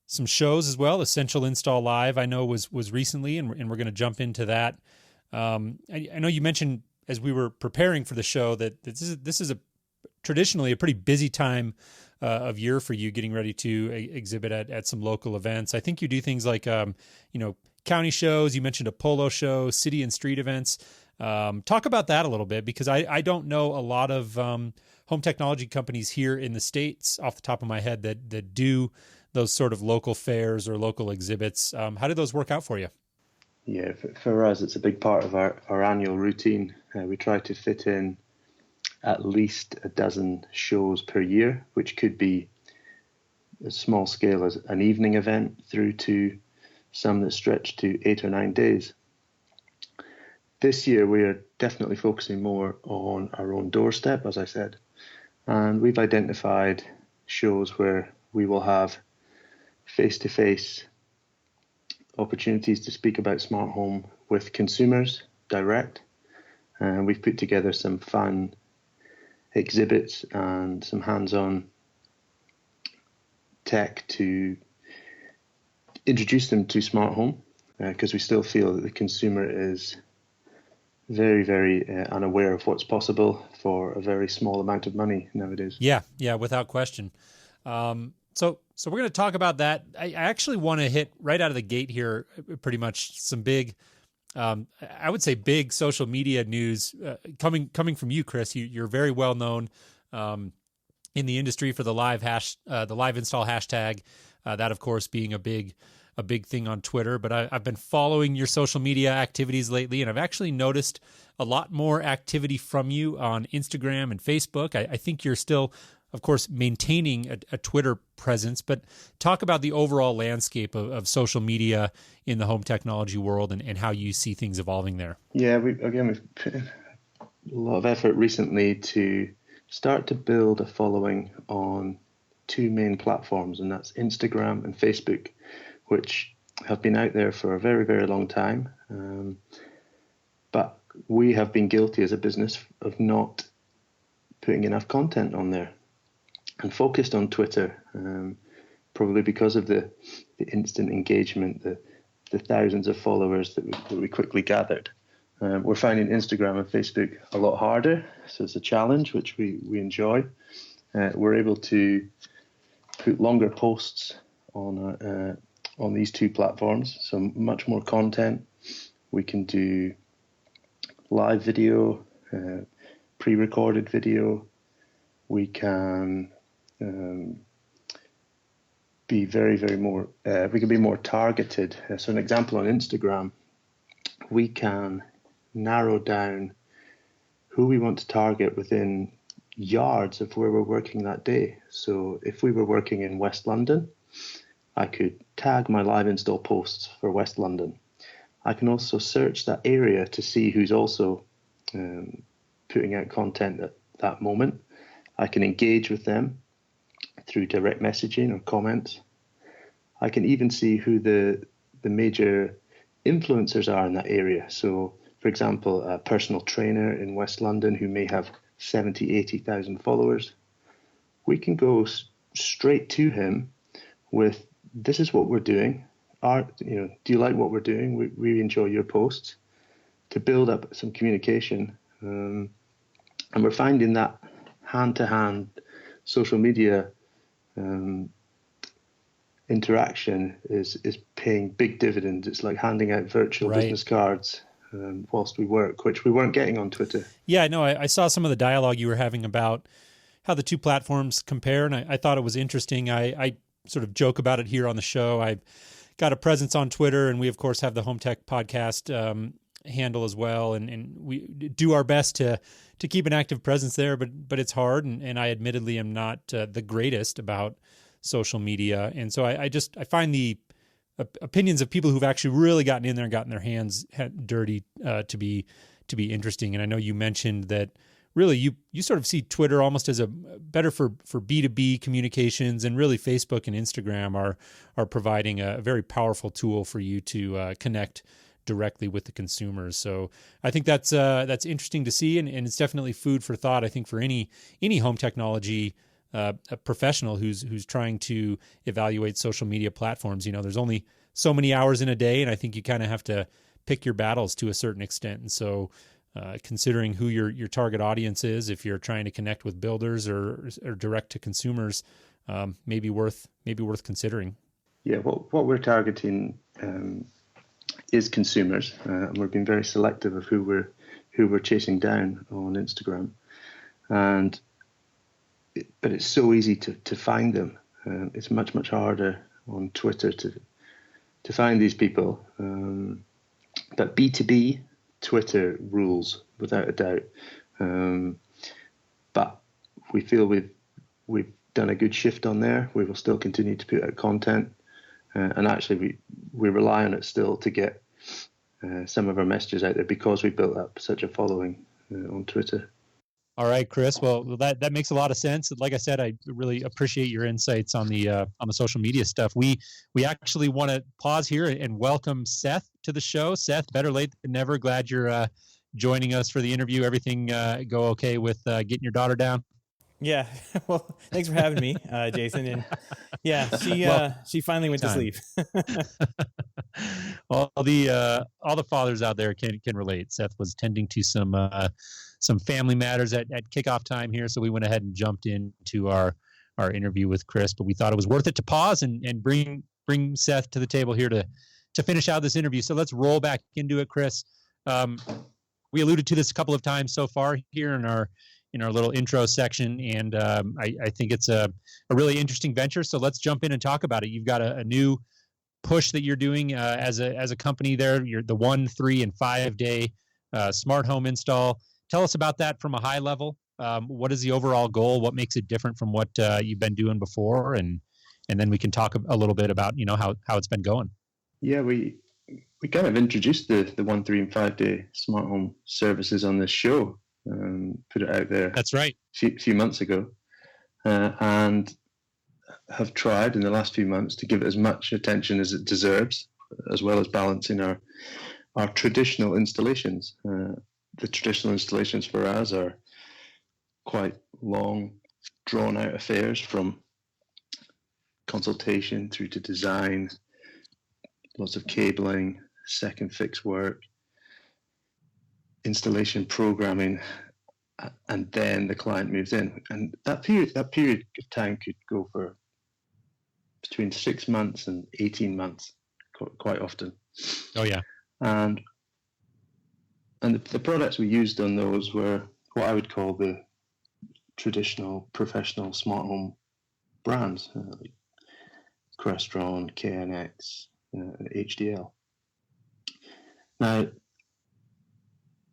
some shows as well. Essential Install Live, I know, was recently, and we're going to jump into that. I know you mentioned as we were preparing for the show that this is traditionally a pretty busy time of year for you, getting ready to exhibit at some local events. I think you do things like county shows. You mentioned a polo show, city and street events. Talk about that a little bit, because I don't know a lot of home technology companies here in the States off the top of my head that do those sort of local fairs or local exhibits. How did those work out for you? Yeah, for us, it's a big part of our annual routine. We try to fit in at least a dozen shows per year, which could be as small scale as an evening event through to some that stretch to 8 or 9 days. This year, we are definitely focusing more on our own doorstep, as I said, and we've identified shows where we will have face-to-face opportunities to speak about smart home with consumers direct. And we've put together some fun exhibits and some hands-on tech to introduce them to smart home, because we still feel that the consumer is very, very unaware of what's possible for a very small amount of money nowadays. Yeah, without question. So we're going to talk about that. I actually want to hit right out of the gate here pretty much some big, I would say big social media news coming from you, Kris. You're very well known in the industry for the live install hashtag. That, of course, being a big thing on Twitter. But I've been following your social media activities lately, and I've actually noticed a lot more activity from you on Instagram and Facebook. I think you're still, of course, maintaining a Twitter presence, but talk about the overall landscape of social media in the home technology world and how you see things evolving there. Yeah, we've put in a lot of effort recently to start to build a following on two main platforms, and that's Instagram and Facebook, which have been out there for a very, very long time. But we have been guilty as a business of not putting enough content on there, and focused on Twitter, probably because of the instant engagement, the thousands of followers that we quickly gathered. We're finding Instagram and Facebook a lot harder, so it's a challenge which we enjoy. We're able to put longer posts on these two platforms, so much more content. We can do live video, pre-recorded video. We can be we can be more targeted. So an example on Instagram, we can narrow down who we want to target within yards of where we're working that day. So if we were working in West London, I could tag my live install posts for West London. I can also search that area to see who's also putting out content at that moment. I can engage with them through direct messaging or comments. I can even see who the major influencers are in that area. So, for example, a personal trainer in West London who may have 70, 80,000 followers. We can go straight to him with, this is what we're doing. Do you like what we're doing? We really enjoy your posts, to build up some communication. And we're finding that hand-to-hand social media interaction is paying big dividends. It's like handing out virtual business cards whilst we work, which we weren't getting on Twitter. Yeah, I know. I saw some of the dialogue you were having about how the two platforms compare, and I thought it was interesting. I sort of joke about it here on the show. I've got a presence on Twitter, and we, of course, have the HomeTech podcast handle as well, and we do our best to keep an active presence there, but it's hard, and I admittedly am not the greatest about social media, and so I find the opinions of people who've actually really gotten in there and gotten their hands dirty to be interesting. And I know you mentioned that really you sort of see Twitter almost as a better for B2B communications, and really Facebook and Instagram are providing a very powerful tool for you to connect directly with the consumers. So I think that's interesting to see, and it's definitely food for thought, I think, for any home technology a professional who's trying to evaluate social media platforms. There's only so many hours in a day, and I think you kind of have to pick your battles to a certain extent. And so considering who your target audience is, if you're trying to connect with builders or direct to consumers, maybe worth considering. Yeah, what we're targeting is consumers, and we're being very selective of who we're chasing down on Instagram, but it's so easy to find them. It's much harder on Twitter to find these people. But B2B, Twitter rules without a doubt. But we feel we've done a good shift on there. We will still continue to put out content, and actually we rely on it still to get some of our messages out there because we built up such a following on Twitter. All right, Kris. Well, that makes a lot of sense. Like I said, I really appreciate your insights on the social media stuff. We actually want to pause here and welcome Seth to the show. Seth, better late than never. Glad you're joining us for the interview. Everything go okay with getting your daughter down? Yeah. Well, thanks for having me, Jason. And yeah, she finally went to sleep. all the fathers out there can relate. Seth was tending to some family matters at kickoff time here, so we went ahead and jumped into our interview with Kris. But we thought it was worth it to pause and bring Seth to the table here to finish out this interview. So let's roll back into it, Kris. We alluded to this a couple of times so far here in our little intro section, and I think it's a really interesting venture. So let's jump in and talk about it. You've got a new push that you're doing as a company there. You're the 1, 3, and 5 day smart home install. Tell us about that from a high level. What is the overall goal? What makes it different from what you've been doing before? And then we can talk a little bit about how it's been going. Yeah, we kind of introduced the 1, 3, and 5 day smart home services on this show. Put it out there. That's right. A few months ago, and have tried in the last few months to give it as much attention as it deserves, as well as balancing our traditional installations. The traditional installations for us are quite long, drawn-out affairs, from consultation through to design, lots of cabling, second fix work, installation programming, and then the client moves in. And that period of time could go for between 6 months and 18 months, quite often. Oh yeah. And the products we used on those were what I would call the traditional professional smart home brands, like Crestron, KNX, and HDL. Now,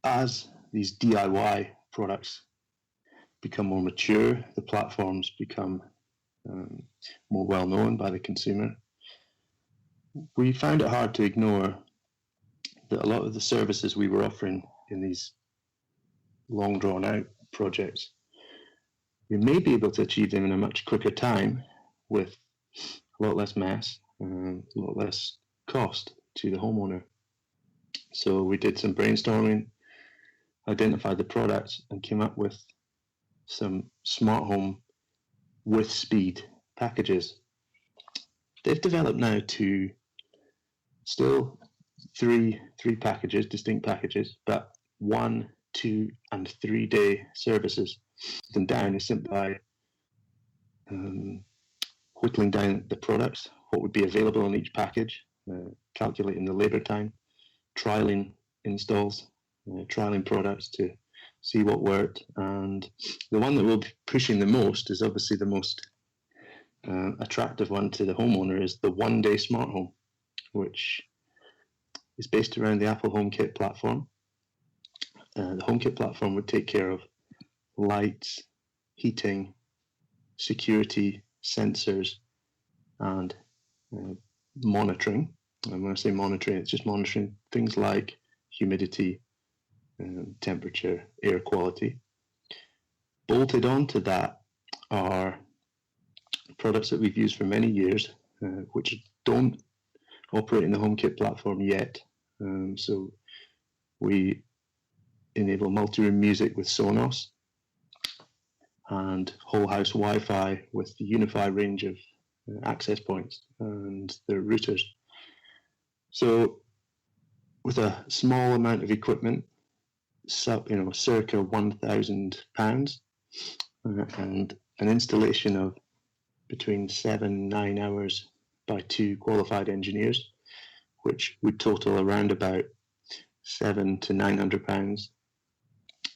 as these DIY products become more mature, the platforms become more well known by the consumer, we found it hard to ignore that a lot of the services we were offering in these long drawn out projects, we may be able to achieve them in a much quicker time with a lot less mess and a lot less cost to the homeowner. So we did some brainstorming, identified the products, and came up with some smart home with speed packages. They've developed now to still three packages, distinct packages, but 1, 2, and 3 day services. Them down is simply by whittling down the products, what would be available in each package, calculating the labor time, trialing installs, trialing products to see what worked. And the one that we'll be pushing the most is obviously the most attractive one to the homeowner, is the 1 day smart home, which is based around the Apple HomeKit platform. The HomeKit platform would take care of lights, heating, security, sensors, and monitoring. And when I say monitoring, it's just monitoring things like humidity, temperature, air quality. Bolted onto that are products that we've used for many years, which don't operate in the HomeKit platform yet. So we enable multi-room music with Sonos and whole house Wi-Fi with the Unify range of access points and their routers. So with a small amount of equipment, circa £1,000, and an installation of between 7-9 hours by 2 qualified engineers, which would total around about £700 to £900.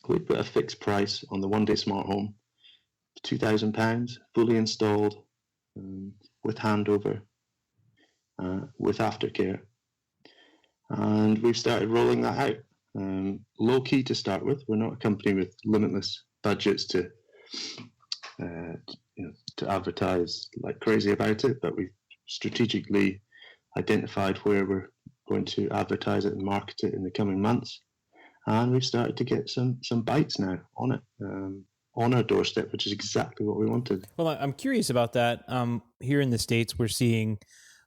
We'd put a fixed price on the 1 day smart home, £2,000, fully installed, with handover, with aftercare. And we've started rolling that out. Low key to start with. We're not a company with limitless budgets to to advertise like crazy about it, but we've strategically identified where we're going to advertise it and market it in the coming months. And we've started to get some bites now on it, on our doorstep, which is exactly what we wanted. Well, I'm curious about that. Here in the States, we're seeing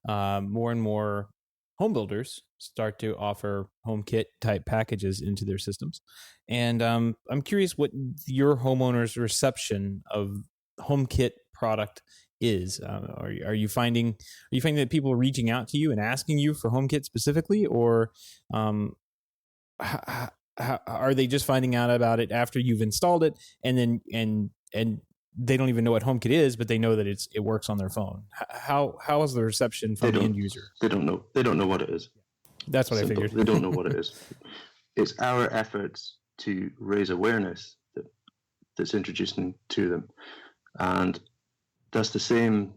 more and more home builders start to offer HomeKit type packages into their systems. And I'm curious what your homeowner's reception of HomeKit product is. Are you finding that people are reaching out to you and asking you for HomeKit specifically, or how are they just finding out about it after you've installed it, and then and they don't even know what HomeKit is, but they know that it works on their phone? How is the reception from the end user? They don't know what it is. That's what Simple. I figured. They don't know what it is. It's our efforts to raise awareness that's introducing to them, and that's the same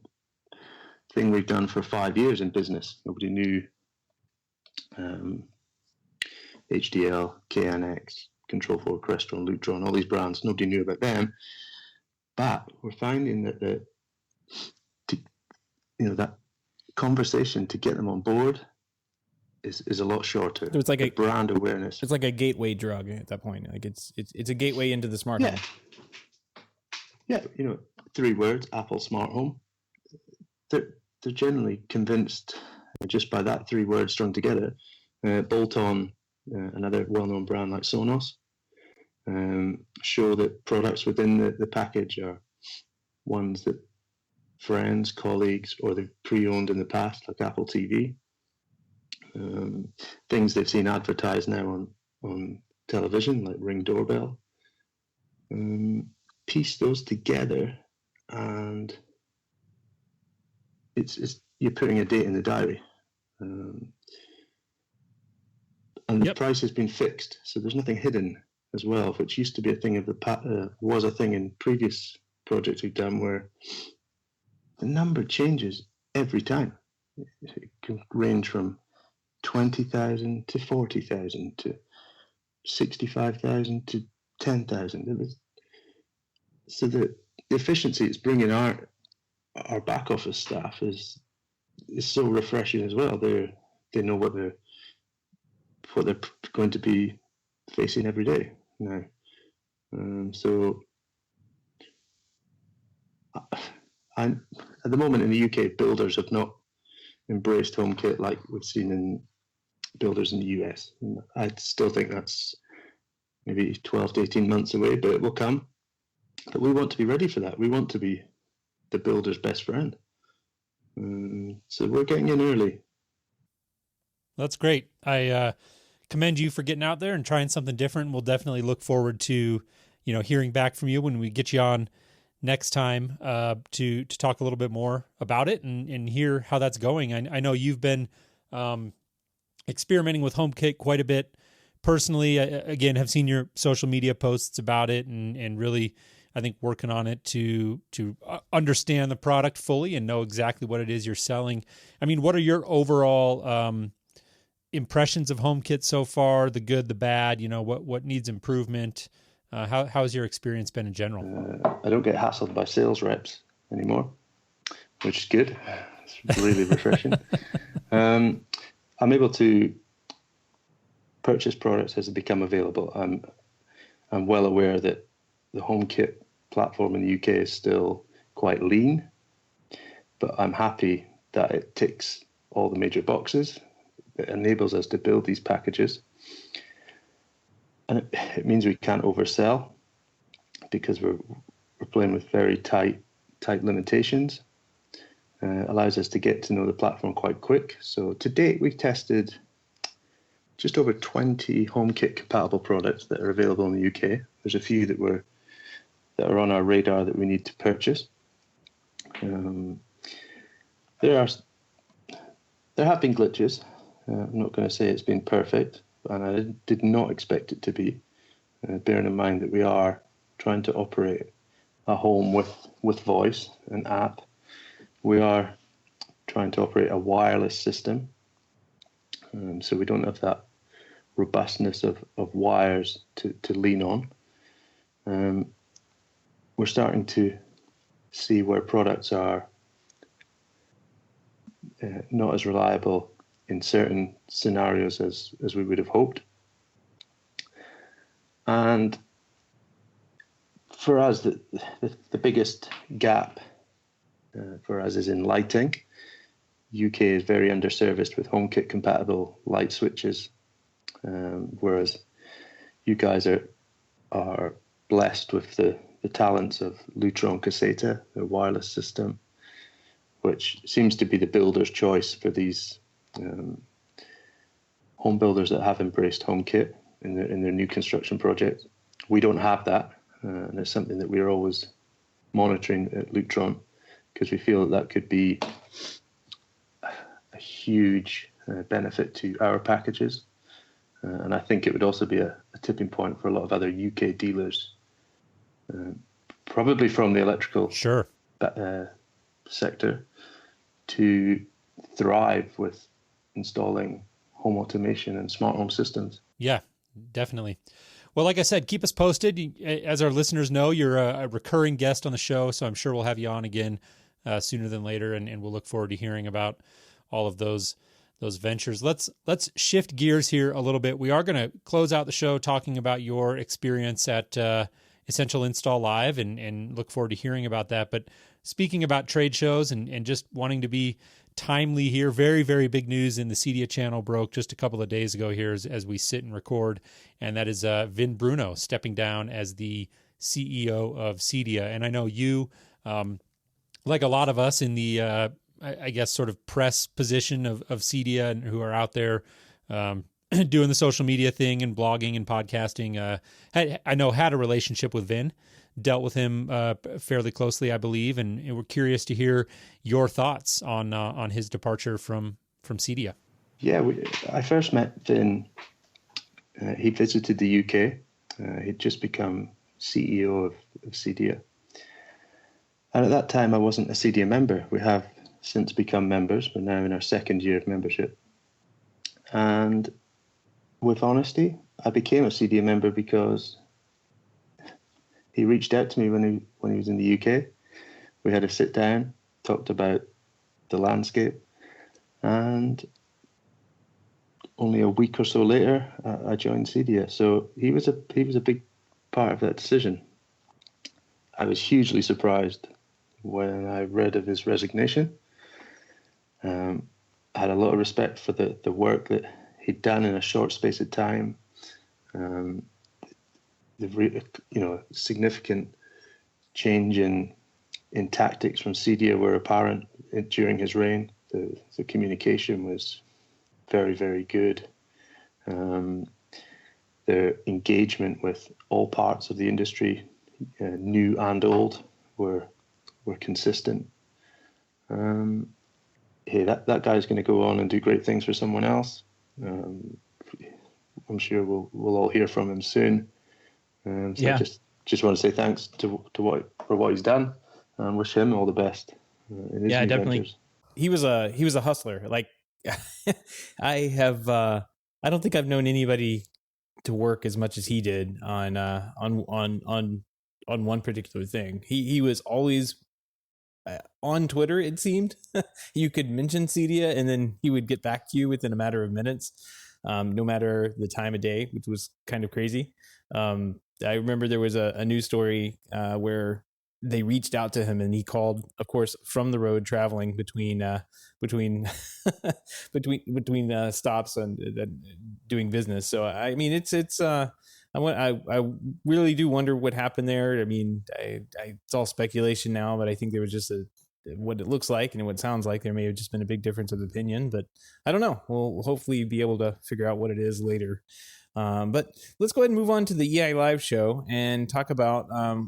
thing we've done for 5 years in business. Nobody knew HDL, KNX, Control4, Crestron, Lutron, all these brands. Nobody knew about them, but we're finding that that conversation to get them on board is a lot shorter. So it's like a brand awareness. It's like a gateway drug at that point. Like it's a gateway into the smart home. Yeah, 3 words: Apple Smart Home. They're generally convinced just by that 3 words strung together. Bolt on another well-known brand like Sonos. Show that products within the package are ones that friends, colleagues, or they've pre-owned in the past, like Apple TV. Things they've seen advertised now on television, like Ring doorbell. Piece those together, and it's you're putting a date in the diary, and the price has been fixed, so there's nothing hidden as well, which used to be a thing of was a thing in previous projects we've done, where the number changes every time. It can range from 20,000 to 40,000 to 65,000 to 10,000. So the efficiency it's bringing our back office staff is so refreshing as well. They know what they're going to be facing every day now. So at the moment in the UK, builders have not embraced HomeKit like we've seen in builders in the US. I still think that's maybe 12 to 18 months away, but it will come. But we want to be ready for that. We want to be the builder's best friend. So we're getting in early. That's great. I commend you for getting out there and trying something different. We'll definitely look forward to, hearing back from you when we get you on next time to talk a little bit more about it and hear how that's going. I know you've been experimenting with HomeKit quite a bit personally. Again, have seen your social media posts about it and really, I think, working on it to understand the product fully and know exactly what it is you're selling. I mean, what are your overall impressions of HomeKit so far? The good, the bad, what needs improvement? How's your experience been in general? I don't get hassled by sales reps anymore, which is good. It's really refreshing. I'm able to purchase products as they become available. I'm well aware that the HomeKit platform in the UK is still quite lean, but I'm happy that it ticks all the major boxes. It enables us to build these packages, and it means we can't oversell because we're playing with very tight limitations. Allows us to get to know the platform quite quick. So to date, we've tested just over 20 HomeKit compatible products that are available in the UK. There's a few that are on our radar that we need to purchase. There have been glitches. I'm not going to say it's been perfect, and I did not expect it to be, bearing in mind that we are trying to operate a home with voice and app. We are trying to operate a wireless system, so we don't have that robustness of wires to lean on. We're starting to see where products are not as reliable in certain scenarios as we would have hoped. And for us, the biggest gap for us is in lighting. UK is very underserviced with HomeKit compatible light switches, whereas you guys are blessed with the talents of Lutron Caseta, their wireless system, which seems to be the builder's choice for these home builders that have embraced HomeKit in their new construction projects. We don't have that, and it's something that we're always monitoring at Lutron, because we feel that could be a huge benefit to our packages. And I think it would also be a tipping point for a lot of other UK dealers, probably from the electrical sector, to thrive with installing home automation and smart home systems. Yeah, definitely. Well, like I said, keep us posted. As our listeners know, you're a recurring guest on the show, so I'm sure we'll have you on again sooner than later, and we'll look forward to hearing about all of those ventures. Let's shift gears here a little bit. We are going to close out the show talking about your experience at Essential Install Live, and look forward to hearing about that. But speaking about trade shows and just wanting to be timely here, very, very big news in the CEDIA channel broke just a couple of days ago here as we sit and record, and that is Vin Bruno stepping down as the CEO of CEDIA. And I know you, like a lot of us in the I guess sort of press position of CEDIA, and who are out there doing the social media thing and blogging and podcasting, I know had a relationship with Vin, dealt with him fairly closely, I believe, and we're curious to hear your thoughts on his departure from CEDIA. Yeah, I first met Vin. He visited the UK. He'd just become CEO of CEDIA. And at that time, I wasn't a CEDIA member. We have since become members. We're now in our second year of membership. And with honesty, I became a CEDIA member because he reached out to me when he was in the UK. We had a sit down, talked about the landscape, and only a week or so later, I joined CEDIA. So he was a big part of that decision. I was hugely surprised when I read of his resignation. I had a lot of respect for the work that he'd done in a short space of time. Significant change in tactics from CEDIA were apparent during his reign. The communication was very, very good. Their engagement with all parts of the industry, new and old, were consistent. Hey, that guy's going to go on and do great things for someone else. I'm sure we'll all hear from him soon. I just want to say thanks to what he's done, and wish him all the best. In his new definitely. ventures. He was a hustler. Like I don't think I've known anybody to work as much as he did on one particular thing. He was always on Twitter, it seemed. You could mention CEDIA and then he would get back to you within a matter of minutes, no matter the time of day, which was kind of crazy. I remember there was a news story where they reached out to him and he called, of course, from the road traveling between stops and doing business. So I mean, it's I really do wonder what happened there. I mean, it's all speculation now, but I think there was just what it looks like and what it sounds like. There may have just been a big difference of opinion, but I don't know. We'll hopefully be able to figure out what it is later. But let's go ahead and move on to the EI Live show and talk about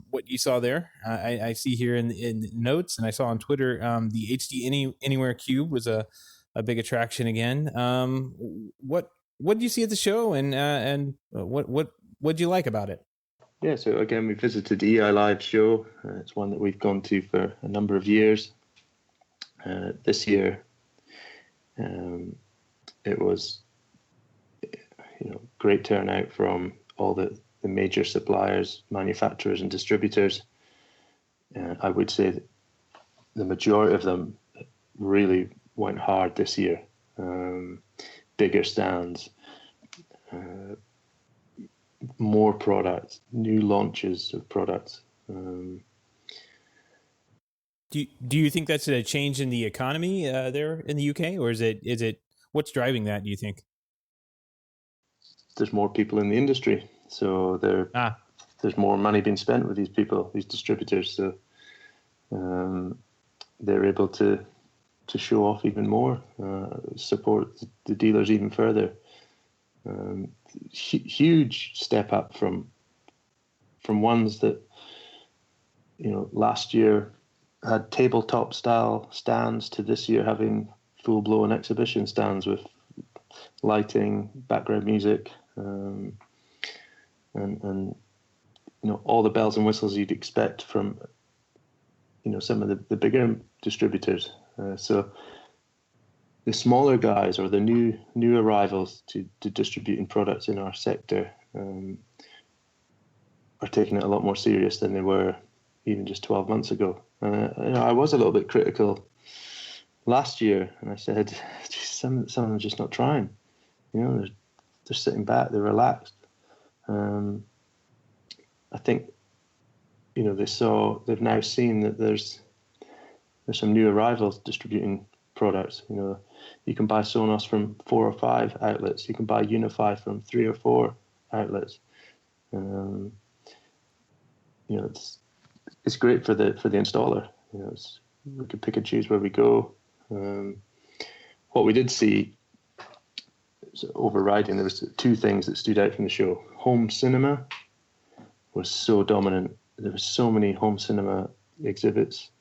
what you saw there. I see here in notes, and I saw on Twitter, the HD Anywhere Cube was a big attraction again. What did you see at the show, and what do you like about it? Yeah, so again, we visited the EI Live show. It's one that we've gone to for a number of years. This year, it was great turnout from all the major suppliers, manufacturers and distributors. I would say that the majority of them really went hard this year. Bigger stands, more products, new launches of products. Do you think that's a change in the economy there in the UK, or is it what's driving that? Do you think there's more people in the industry, so there's more money being spent with these people, these distributors, so they're able to show off even more, support the dealers even further. Huge step up from ones that last year had tabletop style stands to this year having full blown exhibition stands with lighting, background music, and all the bells and whistles you'd expect from some of the bigger distributors. So the smaller guys or the new arrivals to distributing products in our sector are taking it a lot more serious than they were even just 12 months ago. I was a little bit critical last year, and I said, some of them are just not trying. They're sitting back, they're relaxed. I think they've now seen that there's some new arrivals distributing products. You can buy Sonos from 4 or 5 outlets. You can buy Unify from 3 or 4 outlets. It's great for the installer. We can pick and choose where we go. What we did see, overriding, there was 2 things that stood out from the show. Home cinema was so dominant. There were so many home cinema exhibits,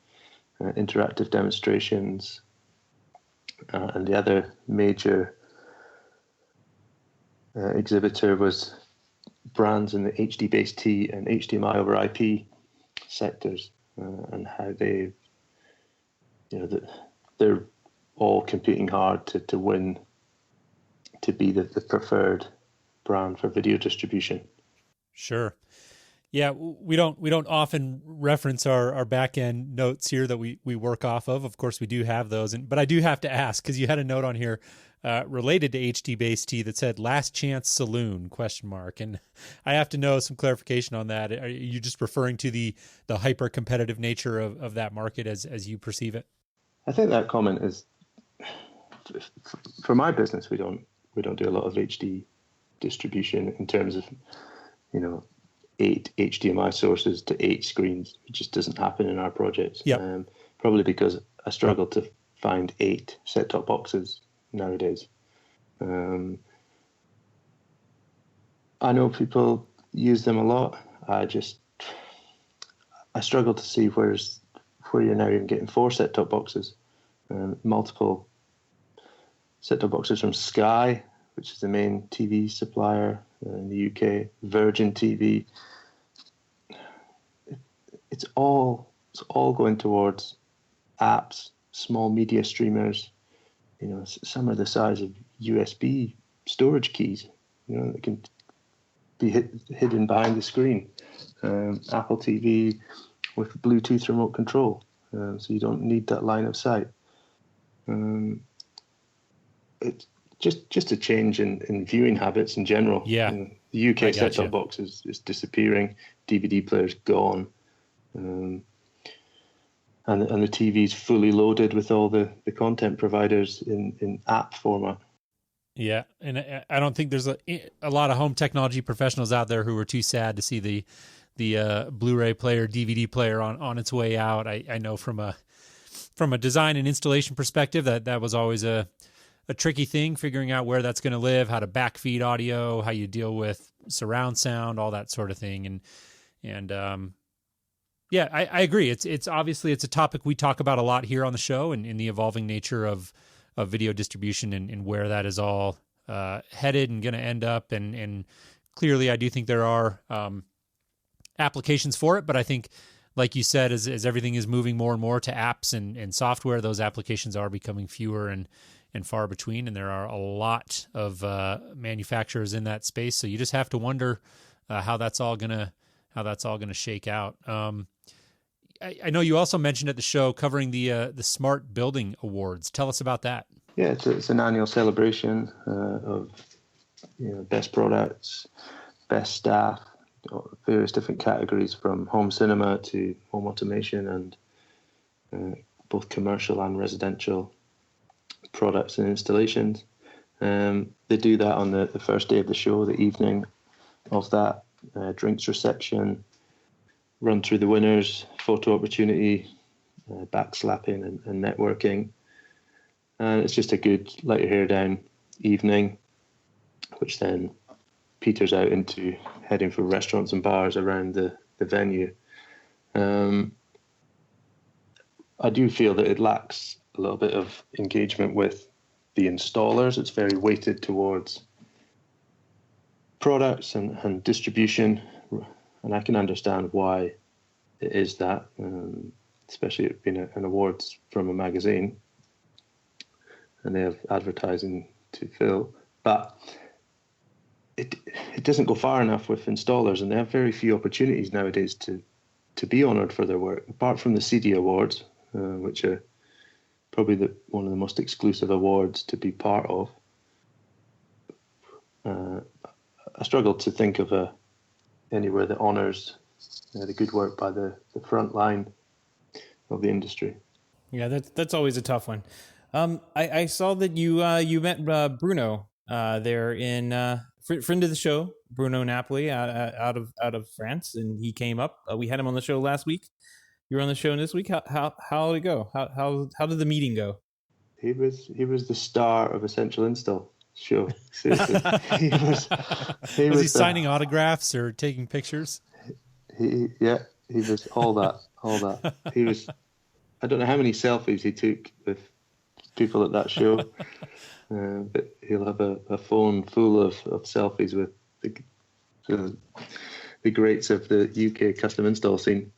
interactive demonstrations, and the other major exhibitor was brands in the HD-based T and HDMI over IP sectors, and how they're all competing hard to win, to be the preferred brand for video distribution. Sure. Yeah, we don't often reference our back end notes here that we work off of. Of course, we do have those, but I do have to ask, because you had a note on here related to HD-based T that said "Last Chance Saloon?" ? And I have to know some clarification on that. Are you just referring to the hyper competitive nature of that market as you perceive it? I think that comment is, for my business, we don't do a lot of HD distribution in terms of 8 HDMI sources to 8 screens. It just doesn't happen in our projects. Yep. Probably because I struggle to find 8 set-top boxes nowadays. I know people use them a lot. I struggle to see where you're now even getting 4 set-top boxes, multiple set-top boxes from Sky, which is the main TV supplier in the UK, Virgin TV. It's all going towards apps, small media streamers. Some are the size of USB storage keys. That can be hidden behind the screen. Apple TV with Bluetooth remote control, so you don't need that line of sight. It's just a change in viewing habits in general. Yeah. The UK set-top box is disappearing. DVD player's gone. And the TV's fully loaded with all the content providers in app format. Yeah, and I don't think there's a lot of home technology professionals out there who are too sad to see the Blu-ray player, DVD player on its way out. I know from a design and installation perspective that was always a tricky thing, figuring out where that's going to live, how to backfeed audio, how you deal with surround sound, all that sort of thing. And yeah, I agree. It's obviously it's a topic we talk about a lot here on the show, and in the evolving nature of video distribution and where that is all headed and going to end up. And clearly, I do think there are applications for it, but I think, like you said, as everything is moving more and more to apps and software, those applications are becoming fewer and far between, and there are a lot of manufacturers in that space. So you just have to wonder how that's all gonna shake out. I know you also mentioned at the show covering the Smart Building Awards. Tell us about that. Yeah, it's an annual celebration of best products, best staff, various different categories from home cinema to home automation and both commercial and residential products and installations. They do that on the first day of the show, the evening of that, drinks reception, run through the winners, photo opportunity, backslapping and networking. And it's just a good let your hair down evening, which then peters out into heading for restaurants and bars around the venue. I do feel that it lacks a little bit of engagement with the installers. It's very weighted towards products and distribution, and I can understand why it is that, especially it being an awards from a magazine, and they have advertising to fill. But it doesn't go far enough with installers, and they have very few opportunities nowadays to be honoured for their work, apart from the CEDIA awards, which are probably one of the most exclusive awards to be part of. I struggle to think of anywhere that honours the good work by the front line of the industry. Yeah, that's always a tough one. I saw that you met Bruno there in friend of the show, Bruno Napoli, out of France, and he came up. We had him on the show last week. You were on the show this week. How did it go? How did the meeting go? He was the star of Essential Install show. Seriously. he was he signing autographs or taking pictures? He was all that. He was. I don't know how many selfies he took with people at that show, but he'll have a phone full of selfies with the greats of the UK custom install scene.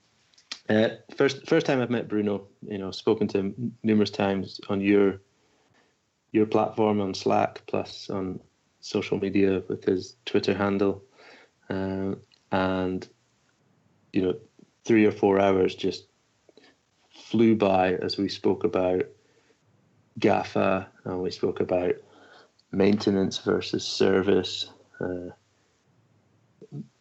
First time I've met Bruno, spoken to him numerous times on your platform on Slack, plus on social media with his Twitter handle, and 3 or 4 hours just flew by as we spoke about GAFA, and we spoke about maintenance versus service.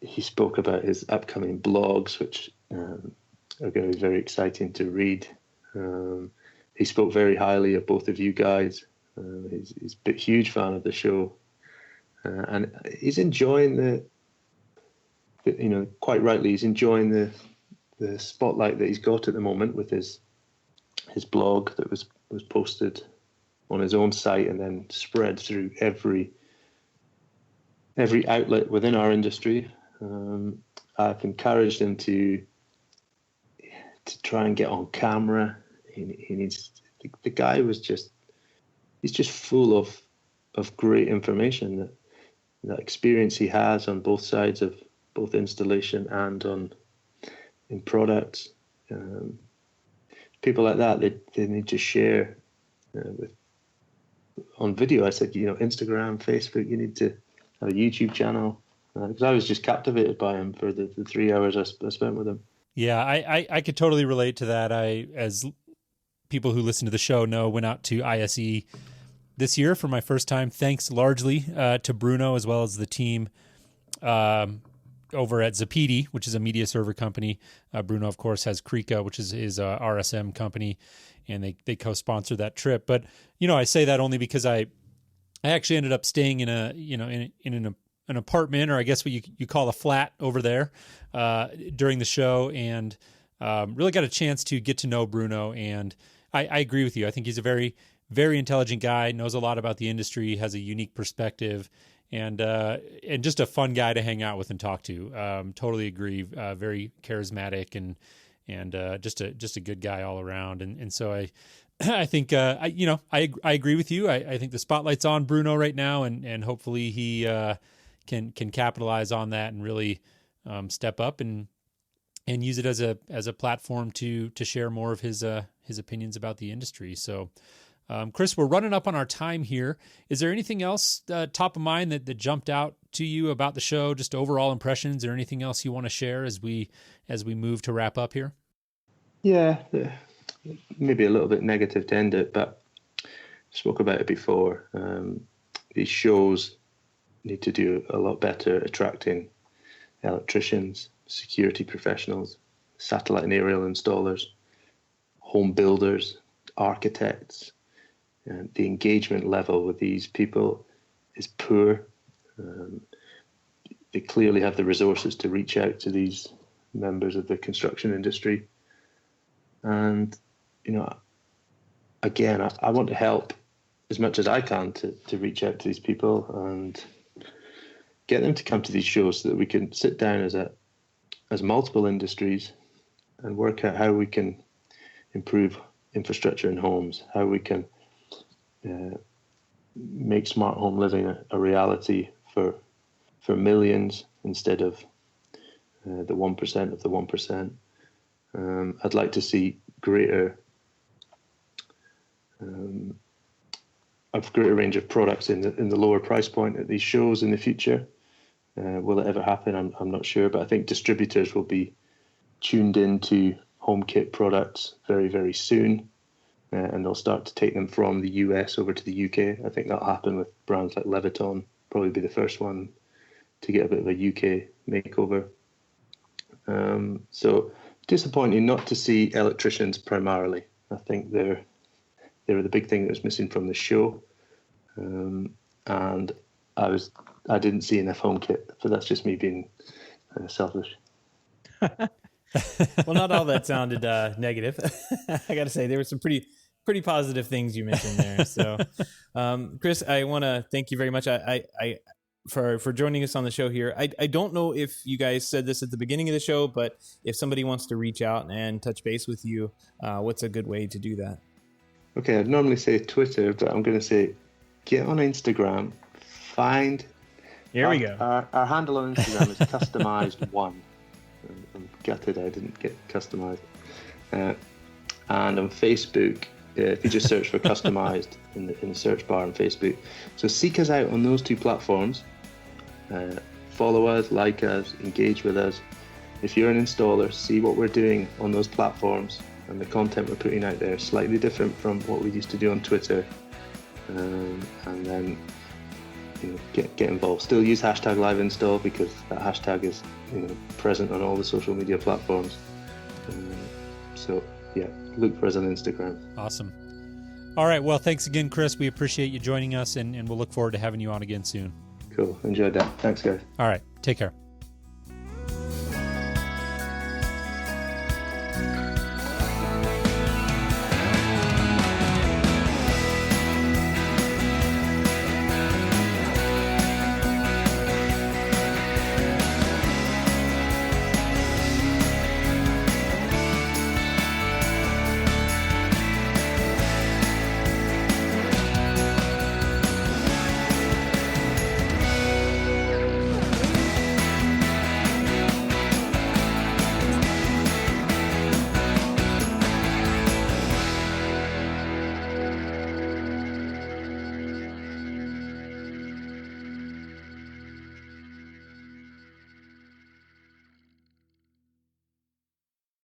He spoke about his upcoming blogs, which are going to be very exciting to read. He spoke very highly of both of you guys. He's a huge fan of the show, and he's enjoying quite rightly, he's enjoying the spotlight that he's got at the moment with his blog that was posted on his own site and then spread through every outlet within our industry. I've encouraged him to try and get on camera. He needs. The guy he's just full of great information. That experience he has on both sides of both installation and in products. People like that, they need to share on video. I said, Instagram, Facebook, you need to have a YouTube channel, because I was just captivated by him for the 3 hours I spent with him. Yeah, I could totally relate to that. As people who listen to the show know, went out to ISE this year for my first time, thanks largely to Bruno as well as the team over at Zapedi, which is a media server company. Bruno, of course, has Krika, which is his RSM company, and they co-sponsor that trip. But I say that only because I actually ended up staying in an apartment, or I guess what you call a flat over there during the show, and really got a chance to get to know Bruno. And I agree with you. I think he's a very, very intelligent guy, knows a lot about the industry, has a unique perspective, and just a fun guy to hang out with and talk to. Totally agree. Very charismatic and just a good guy all around. And so I think I agree with you. I think the spotlight's on Bruno right now, and hopefully he can capitalize on that and really step up and use it as a platform to share more of his opinions about the industry. So, Kris, we're running up on our time here. Is there anything else top of mind that jumped out to you about the show? Just overall impressions, or anything else you want to share as we move to wrap up here? Yeah, maybe a little bit negative to end it, but I spoke about it before. These shows need to do a lot better attracting electricians, security professionals, satellite and aerial installers, home builders, architects. The engagement level with these people is poor. They clearly have the resources to reach out to these members of the construction industry. And, again, I want to help as much as I can to reach out to these people and get them to come to these shows so that we can sit down as multiple industries and work out how we can improve infrastructure in homes, how we can make smart home living a reality for millions instead of the 1% of the 1%. I'd like to see greater range of products in the lower price point at these shows in the future. Will it ever happen? I'm not sure, but I think distributors will be tuned into HomeKit products very, very soon, and they'll start to take them from the US over to the UK. I think that'll happen with brands like Leviton, probably be the first one to get a bit of a UK makeover. So disappointing not to see electricians primarily. I think they were the big thing that was missing from the show, and I didn't see enough HomeKit, but that's just me being selfish. Well, not all that sounded negative. I got to say, there were some pretty positive things you mentioned there. So, Kris, I want to thank you very much. For joining us on the show here. I don't know if you guys said this at the beginning of the show, but if somebody wants to reach out and touch base with you, what's a good way to do that? Okay, I'd normally say Twitter, but I'm going to say get on Instagram, find... Here we go. Our handle on Instagram is customized1. I'm gutted I didn't get customized. And on Facebook, if you just search for customized in the search bar on Facebook. So seek us out on those two platforms. Follow us, like us, engage with us. If you're an installer, see what we're doing on those platforms, and the content we're putting out there is slightly different from what we used to do on Twitter. And then get involved. Still use hashtag #LiveInstall because that hashtag is present on all the social media platforms. So yeah, look for us on Instagram. Awesome. All right. Well, thanks again, Kris. We appreciate you joining us, and we'll look forward to having you on again soon. Cool. Enjoyed that. Thanks, guys. All right. Take care.